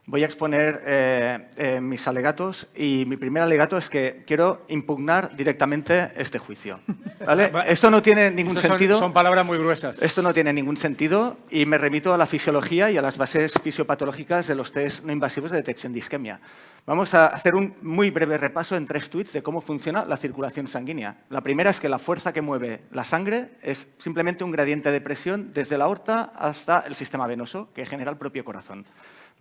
Voy a exponer mis alegatos y mi primer alegato es que quiero impugnar directamente este juicio. ¿Vale? Esto no tiene ningún sentido. Son palabras muy gruesas. Esto no tiene ningún sentido y me remito a la fisiología y a las bases fisiopatológicas de los test no invasivos de detección de isquemia. Vamos a hacer un muy breve repaso en 3 tweets de cómo funciona la circulación sanguínea. La primera es que la fuerza que mueve la sangre es simplemente un gradiente de presión desde la aorta hasta el sistema venoso que genera el propio corazón.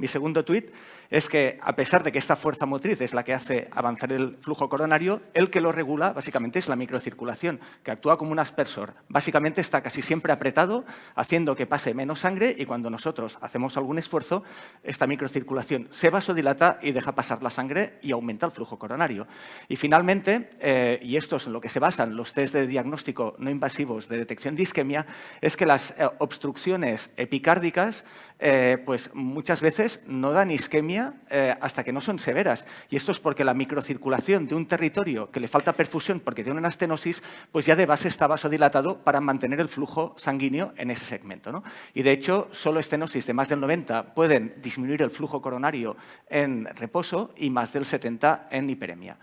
Mi segundo tuit es que, a pesar de que esta fuerza motriz es la que hace avanzar el flujo coronario, el que lo regula básicamente es la microcirculación, que actúa como un aspersor. Básicamente está casi siempre apretado, haciendo que pase menos sangre y cuando nosotros hacemos algún esfuerzo, esta microcirculación se vasodilata y deja pasar la sangre y aumenta el flujo coronario. Y finalmente, y esto es en lo que se basan los test de diagnóstico no invasivos de detección de isquemia, es que las obstrucciones epicárdicas pues muchas veces no dan isquemia hasta que no son severas. Y esto es porque la microcirculación de un territorio que le falta perfusión porque tiene una estenosis, pues ya de base está vasodilatado para mantener el flujo sanguíneo en ese segmento, ¿no? Y de hecho, solo estenosis de más del 90 pueden disminuir el flujo coronario en reposo y más del 70 en hiperemia.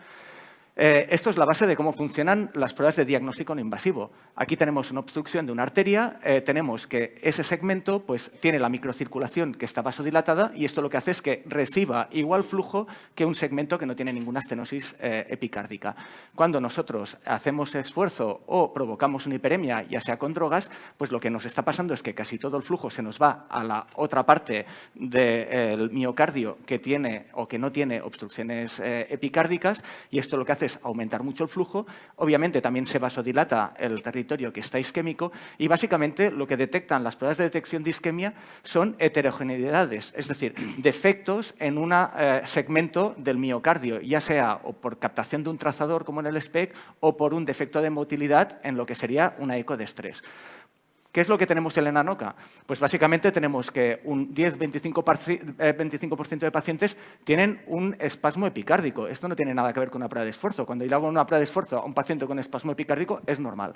Esto es la base de cómo funcionan las pruebas de diagnóstico no invasivo. Aquí tenemos una obstrucción de una arteria, tenemos que ese segmento pues, tiene la microcirculación que está vasodilatada y esto lo que hace es que reciba igual flujo que un segmento que no tiene ninguna estenosis epicárdica. Cuando nosotros hacemos esfuerzo o provocamos una hiperemia, ya sea con drogas, pues lo que nos está pasando es que casi todo el flujo se nos va a la otra parte del miocardio que tiene o que no tiene obstrucciones epicárdicas y esto lo que hace es aumentar mucho el flujo. Obviamente también se vasodilata el territorio que está isquémico y básicamente lo que detectan las pruebas de detección de isquemia son heterogeneidades, es decir, defectos en un segmento del miocardio, ya sea o por captación de un trazador como en el SPECT o por un defecto de motilidad en lo que sería una eco de estrés. ¿Qué es lo que tenemos en la NOCA? Pues básicamente tenemos que un 10-25% de pacientes tienen un espasmo epicárdico. Esto no tiene nada que ver con una prueba de esfuerzo. Cuando yo hago una prueba de esfuerzo a un paciente con espasmo epicárdico es normal.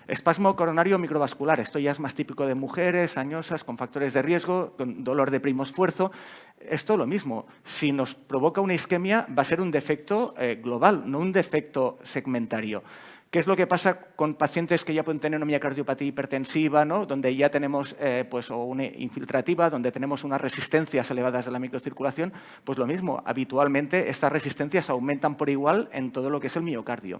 Espasmo coronario microvascular. Esto ya es más típico de mujeres, añosas, con factores de riesgo, con dolor de primo esfuerzo. Esto lo mismo. Si nos provoca una isquemia va a ser un defecto global, no un defecto segmentario. ¿Qué es lo que pasa con pacientes que ya pueden tener una miocardiopatía hipertensiva, ¿no? Donde ya tenemos pues, o una infiltrativa, donde tenemos unas resistencias elevadas de la microcirculación? Pues lo mismo, habitualmente estas resistencias aumentan por igual en todo lo que es el miocardio.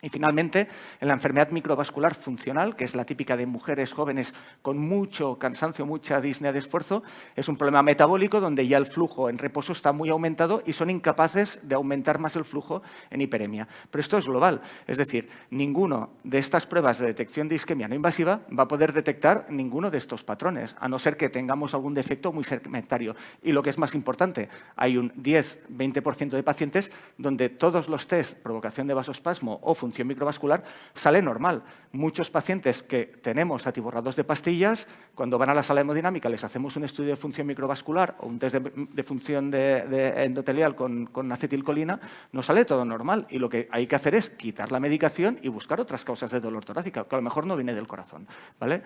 Y finalmente, en la enfermedad microvascular funcional, que es la típica de mujeres jóvenes con mucho cansancio, mucha disnea de esfuerzo, es un problema metabólico donde ya el flujo en reposo está muy aumentado y son incapaces de aumentar más el flujo en hiperemia. Pero esto es global, es decir, ninguno de estas pruebas de detección de isquemia no invasiva va a poder detectar ninguno de estos patrones, a no ser que tengamos algún defecto muy segmentario. Y lo que es más importante, hay un 10-20% de pacientes donde todos los test, provocación de vasospasmo o función microvascular, sale normal. Muchos pacientes que tenemos atiborrados de pastillas, cuando van a la sala hemodinámica les hacemos un estudio de función microvascular o un test de función de endotelial con acetilcolina, no sale todo normal y lo que hay que hacer es quitar la medicación y buscar otras causas de dolor torácico, que a lo mejor no viene del corazón, ¿vale?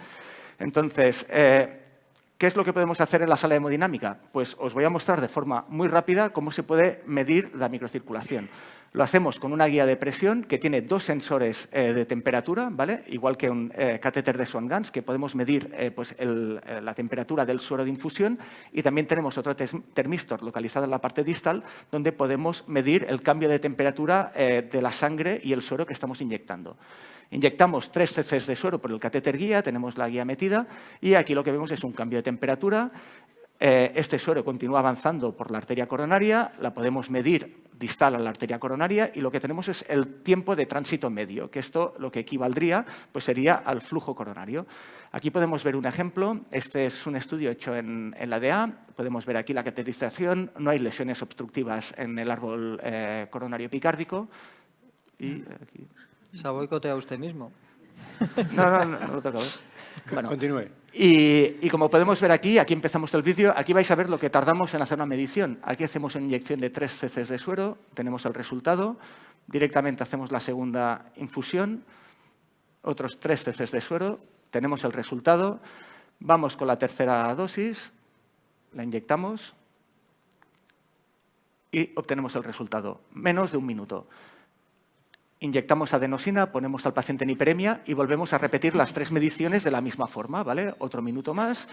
Entonces, ¿qué es lo que podemos hacer en la sala hemodinámica? Pues os voy a mostrar de forma muy rápida cómo se puede medir la microcirculación. Lo hacemos con una guía de presión que tiene dos sensores de temperatura, ¿vale? Igual que un catéter de Swan-Ganz, que podemos medir pues la temperatura del suero de infusión, y también tenemos otro termistor localizado en la parte distal donde podemos medir el cambio de temperatura de la sangre y el suero que estamos inyectando. Inyectamos 3 cc de suero por el catéter guía, tenemos la guía metida y aquí lo que vemos es un cambio de temperatura. Este suero continúa avanzando por la arteria coronaria, la podemos medir distal a la arteria coronaria y lo que tenemos es el tiempo de tránsito medio, que esto lo que equivaldría pues sería al flujo coronario. Aquí podemos ver un ejemplo, este es un estudio hecho en la DA, podemos ver aquí la cateterización, no hay lesiones obstructivas en el árbol coronario epicárdico. Y aquí... ¿Se ha boicoteado usted mismo? No lo toca ver. Bueno, continúe. Y como podemos ver aquí empezamos el vídeo, aquí vais a ver lo que tardamos en hacer una medición. Aquí hacemos una inyección de 3 cc de suero, tenemos el resultado, directamente hacemos la segunda infusión, otros 3 cc de suero, tenemos el resultado, vamos con la tercera dosis, la inyectamos y obtenemos el resultado, menos de 1 minuto. Inyectamos adenosina, ponemos al paciente en hiperemia y volvemos a repetir las 3 mediciones de la misma forma, ¿vale? Otro minuto más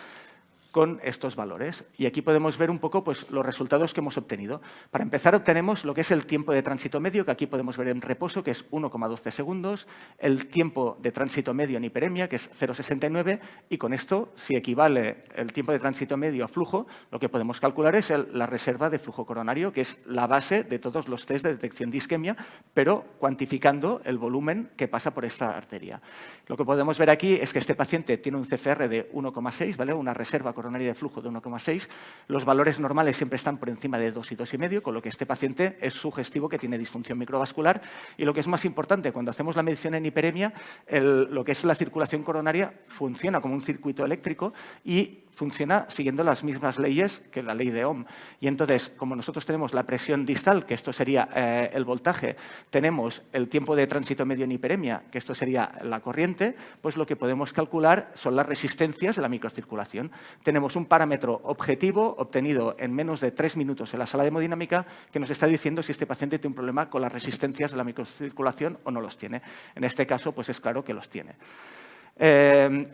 con estos valores. Y aquí podemos ver un poco pues, los resultados que hemos obtenido. Para empezar, obtenemos lo que es el tiempo de tránsito medio, que aquí podemos ver en reposo, que es 1,12 segundos, el tiempo de tránsito medio en hiperemia, que es 0,69, y con esto, si equivale el tiempo de tránsito medio a flujo, lo que podemos calcular es la reserva de flujo coronario, que es la base de todos los test de detección de isquemia, pero cuantificando el volumen que pasa por esta arteria. Lo que podemos ver aquí es que este paciente tiene un CFR de 1,6, ¿vale? Una reserva coronaria de flujo de 1,6. Los valores normales siempre están por encima de 2 y 2,5, con lo que este paciente es sugestivo que tiene disfunción microvascular. Y lo que es más importante, cuando hacemos la medición en hiperemia, lo que es la circulación coronaria funciona como un circuito eléctrico y funciona siguiendo las mismas leyes que la ley de Ohm. Y entonces, como nosotros tenemos la presión distal, que esto sería el voltaje, tenemos el tiempo de tránsito medio en hiperemia, que esto sería la corriente, pues lo que podemos calcular son las resistencias de la microcirculación. Tenemos un parámetro objetivo obtenido en menos de 3 minutos en la sala de hemodinámica que nos está diciendo si este paciente tiene un problema con las resistencias de la microcirculación o no los tiene. En este caso, pues es claro que los tiene.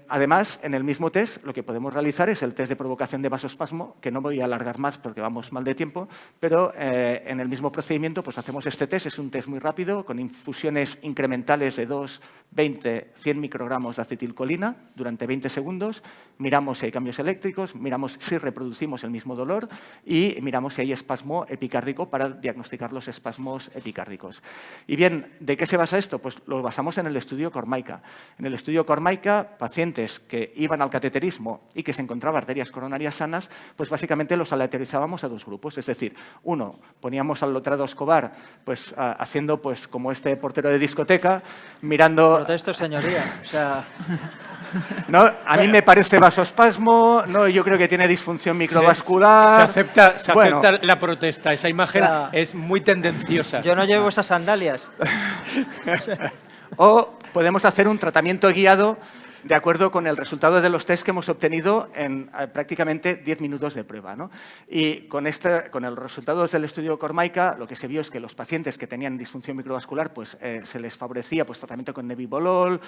Además, en el mismo test, lo que podemos realizar es el test de provocación de vasoespasmo, que no voy a alargar más porque vamos mal de tiempo, pero en el mismo procedimiento pues hacemos este test. Es un test muy rápido, con infusiones incrementales de 2, 20, 100 microgramos de acetilcolina durante 20 segundos. Miramos si hay cambios eléctricos, miramos si reproducimos el mismo dolor y miramos si hay espasmo epicárdico para diagnosticar los espasmos epicárdicos. Y bien, ¿de qué se basa esto? Pues lo basamos en el estudio Cormaica. En el estudio Cormaica, pacientes que iban al cateterismo y que se encontraban arterias coronarias sanas, pues básicamente los aleatorizábamos a 2 grupos. Es decir, uno, poníamos al Lotrado Escobar pues, haciendo pues, como este portero de discoteca, mirando... Protesto, señoría. O sea... ¿No? A mí me parece vasoespasmo, no, yo creo que tiene disfunción microvascular. Se acepta la protesta. Esa imagen es muy tendenciosa. Yo no llevo esas sandalias. O podemos hacer un tratamiento guiado de acuerdo con el resultado de los test que hemos obtenido en prácticamente 10 minutos de prueba, ¿no? Y con el resultado del estudio Cormaica, lo que se vio es que los pacientes que tenían disfunción microvascular pues, se les favorecía pues, tratamiento con nebivolol,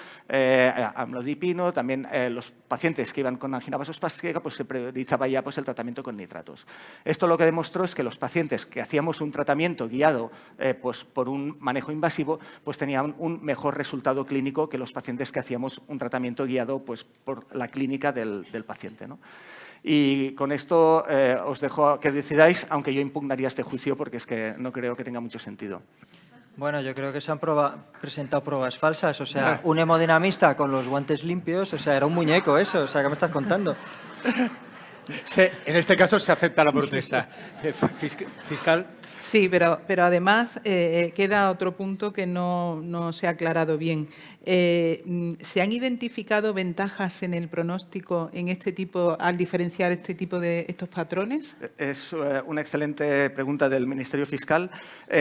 amlodipino, también los pacientes que iban con angina vasospástica pues, se priorizaba ya pues, el tratamiento con nitratos. Esto lo que demostró es que los pacientes que hacíamos un tratamiento guiado pues, por un manejo invasivo pues, tenían un mejor resultado clínico que los pacientes que hacíamos un tratamiento guiado pues, por la clínica del paciente, ¿no? Y con esto os dejo que decidáis, aunque yo impugnaría este juicio porque es que no creo que tenga mucho sentido. Bueno, yo creo que se han presentado pruebas falsas. O sea, un hemodinamista con los guantes limpios, o sea, era un muñeco eso. O sea, ¿qué me estás contando? En este caso se acepta la protesta. Fiscal. Sí, pero además queda otro punto que no se ha aclarado bien. ¿Se han identificado ventajas en el pronóstico en este tipo, al diferenciar este tipo de estos patrones? Es una excelente pregunta del Ministerio Fiscal.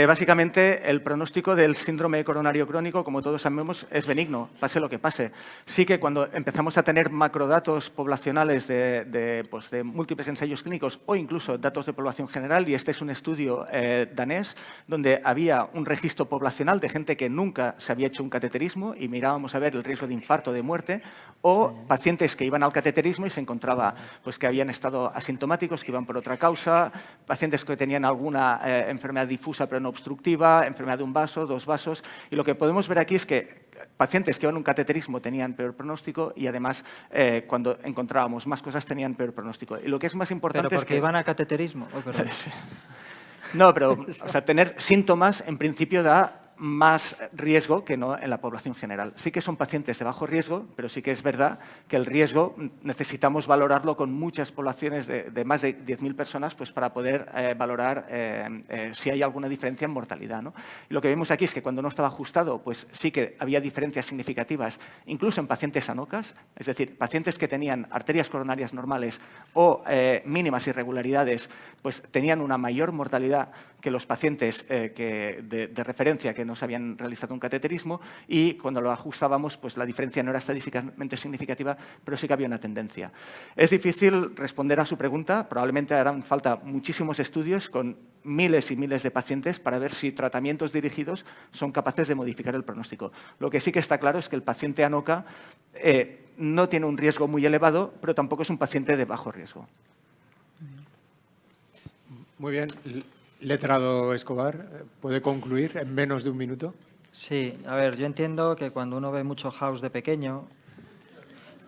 Básicamente, el pronóstico del síndrome coronario crónico, como todos sabemos, es benigno, pase lo que pase. Sí que cuando empezamos a tener macrodatos poblacionales de múltiples ensayos clínicos o incluso datos de población general, y este es un estudio danés, donde había un registro poblacional de gente que nunca se había hecho un cateterismo y mirábamos a ver el riesgo de infarto, de muerte, o pacientes que iban al cateterismo y se encontraba pues, que habían estado asintomáticos, que iban por otra causa, pacientes que tenían alguna enfermedad difusa pero no obstructiva, enfermedad de un vaso, 2 vasos, y lo que podemos ver aquí es que pacientes que iban a un cateterismo tenían peor pronóstico y además cuando encontrábamos más cosas tenían peor pronóstico. Y lo que es más importante ¿Pero porque es que... iban a cateterismo? Oh, perdón. No, pero o sea, tener síntomas en principio da más riesgo que no en la población general. Sí que son pacientes de bajo riesgo, pero sí que es verdad que el riesgo necesitamos valorarlo con muchas poblaciones de más de 10.000 personas pues para poder valorar si hay alguna diferencia en mortalidad, ¿no? Y lo que vemos aquí es que cuando no estaba ajustado, pues sí que había diferencias significativas, incluso en pacientes anocas, es decir, pacientes que tenían arterias coronarias normales o mínimas irregularidades, pues tenían una mayor mortalidad que los pacientes de referencia que no se habían realizado un cateterismo, y cuando lo ajustábamos, pues la diferencia no era estadísticamente significativa, pero sí que había una tendencia. Es difícil responder a su pregunta, probablemente harán falta muchísimos estudios con miles y miles de pacientes para ver si tratamientos dirigidos son capaces de modificar el pronóstico. Lo que sí que está claro es que el paciente ANOCA no tiene un riesgo muy elevado, pero tampoco es un paciente de bajo riesgo. Muy bien. Letrado Escobar, ¿puede concluir en menos de un minuto? Sí, a ver, yo entiendo que cuando uno ve mucho House de pequeño,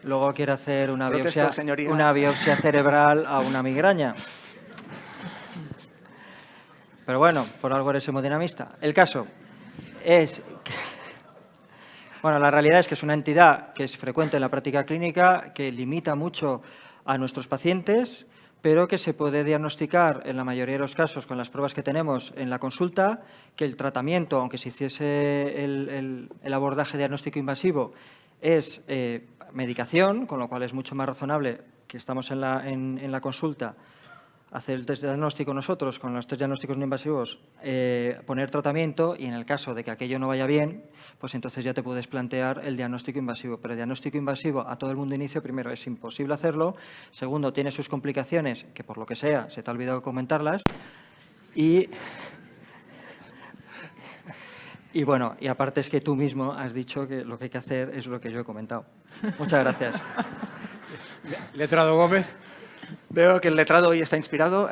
luego quiere hacer una biopsia cerebral a una migraña. Pero bueno, por algo eres hemodinamista. El caso es que, bueno, la realidad es que es una entidad que es frecuente en la práctica clínica, que limita mucho a nuestros pacientes, pero que se puede diagnosticar en la mayoría de los casos con las pruebas que tenemos en la consulta, que el tratamiento, aunque se hiciese el abordaje diagnóstico invasivo, es medicación, con lo cual es mucho más razonable que estamos en la consulta, hacer el test diagnóstico nosotros, con los test diagnósticos no invasivos, poner tratamiento y en el caso de que aquello no vaya bien, pues entonces ya te puedes plantear el diagnóstico invasivo. Pero el diagnóstico invasivo a todo el mundo inicio, primero, es imposible hacerlo. Segundo, tiene sus complicaciones, que por lo que sea se te ha olvidado comentarlas. Y bueno, y aparte es que tú mismo has dicho que lo que hay que hacer es lo que yo he comentado. Muchas gracias. Letrado Gómez. Veo que el letrado hoy está inspirado.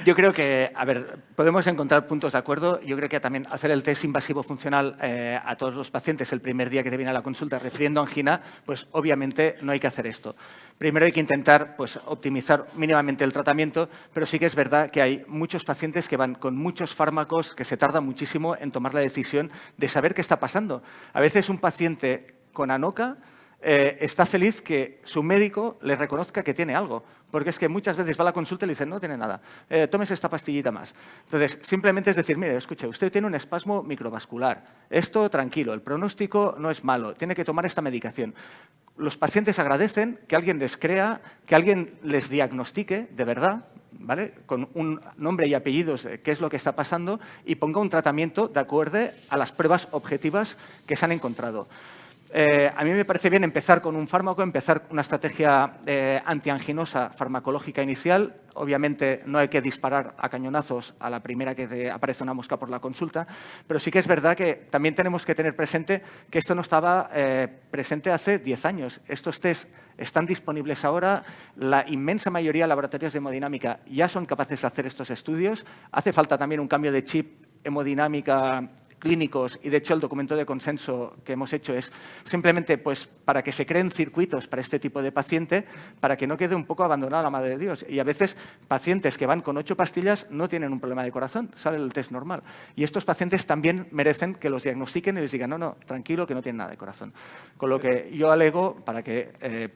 Yo creo que, a ver, podemos encontrar puntos de acuerdo. Yo creo que también hacer el test invasivo funcional a todos los pacientes el primer día que te viene a la consulta refiriendo angina, pues obviamente no hay que hacer esto. Primero hay que intentar pues, optimizar mínimamente el tratamiento, pero sí que es verdad que hay muchos pacientes que van con muchos fármacos que se tarda muchísimo en tomar la decisión de saber qué está pasando. A veces un paciente con ANOCA está feliz que su médico le reconozca que tiene algo, porque es que muchas veces va a la consulta y le dicen no tiene nada, tómese esta pastillita más. Entonces, simplemente es decir, mire, escuche, usted tiene un espasmo microvascular, esto tranquilo, el pronóstico no es malo, tiene que tomar esta medicación. Los pacientes agradecen que alguien les crea, que alguien les diagnostique de verdad, ¿vale? Con un nombre y apellidos de qué es lo que está pasando y ponga un tratamiento de acuerdo a las pruebas objetivas que se han encontrado. A mí me parece bien empezar con un fármaco, empezar una estrategia antianginosa farmacológica inicial. Obviamente no hay que disparar a cañonazos a la primera que te aparece una mosca por la consulta, pero sí que es verdad que también tenemos que tener presente que esto no estaba presente hace 10 años. Estos test están disponibles ahora, la inmensa mayoría de laboratorios de hemodinámica ya son capaces de hacer estos estudios. Hace falta también un cambio de chip hemodinámica clínicos y, de hecho, el documento de consenso que hemos hecho es simplemente pues, para que se creen circuitos para este tipo de paciente, para que no quede un poco abandonada la madre de Dios. Y a veces pacientes que van con 8 pastillas no tienen un problema de corazón, sale el test normal. Y estos pacientes también merecen que los diagnostiquen y les digan, no, no, tranquilo, que no tienen nada de corazón. Con lo que yo alego para que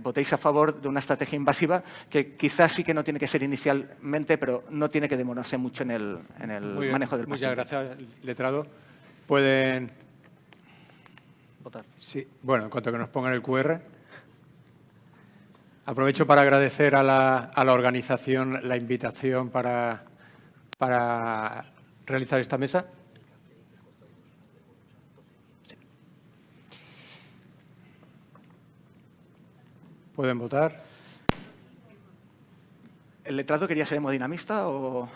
votéis a favor de una estrategia invasiva que quizás sí que no tiene que ser inicialmente, pero no tiene que demorarse mucho en el manejo del paciente. Muchas gracias, letrado. Pueden Votar. Sí. Bueno, en cuanto a que nos pongan el QR. Aprovecho para agradecer a la organización la invitación para realizar esta mesa. Sí. Pueden votar. ¿El letrado quería ser hemodinamista o...?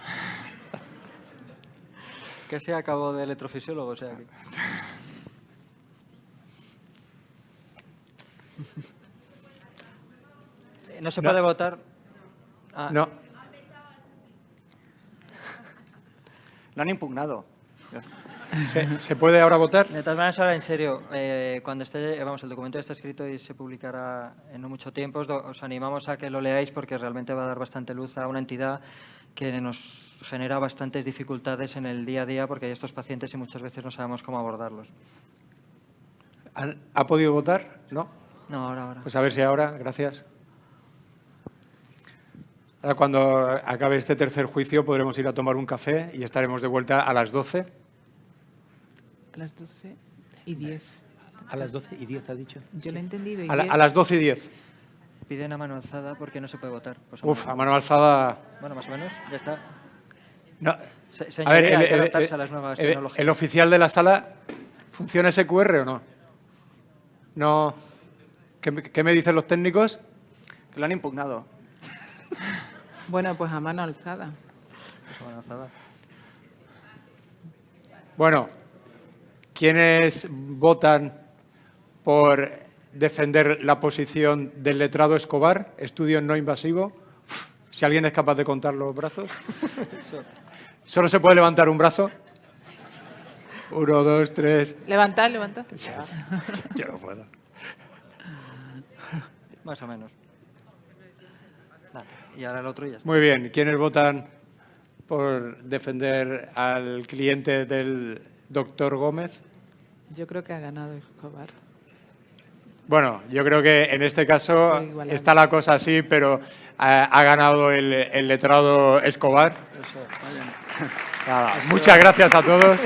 Que se acabó de electrofisiólogo, o sea que... ¿No se puede votar? Ah. No. Lo han impugnado. ¿Se puede ahora votar? De todas maneras, ahora en serio, cuando esté, vamos, el documento está escrito y se publicará en no mucho tiempo, os animamos a que lo leáis porque realmente va a dar bastante luz a una entidad que nos genera bastantes dificultades en el día a día porque hay estos pacientes y muchas veces no sabemos cómo abordarlos. ¿Ha podido votar? No. No, ahora. Pues a ver si ahora, gracias. Ahora, cuando acabe este tercer juicio, podremos ir a tomar un café y estaremos de vuelta a las 12. A las 12:10. ¿A las 12:10 ha dicho? Yo lo he entendido. A las 12:10. Piden a mano alzada porque no se puede votar. Pues Uf, a mano alzada. Bueno, más o menos, ya está. No. Señoría, hay que adaptarse a las nuevas tecnologías. ¿El oficial de la sala funciona ese QR o no? No. ¿Qué me dicen los técnicos? Que lo han impugnado. Bueno, pues a mano alzada. Pues a mano alzada. Bueno, ¿quiénes votan por defender la posición del letrado Escobar, estudio no invasivo? Si alguien es capaz de contar los brazos. ¿Solo se puede levantar un brazo? 1, 2, 3. Levantad. Yo no puedo. Más o menos. Vale, y ahora el otro y ya está. Muy bien. ¿Quiénes votan por defender al cliente del doctor Gómez? Yo creo que ha ganado Escobar. Bueno, yo creo que en este caso está la cosa así, pero ha ganado el letrado Escobar. Eso, Nada, muchas gracias a todos.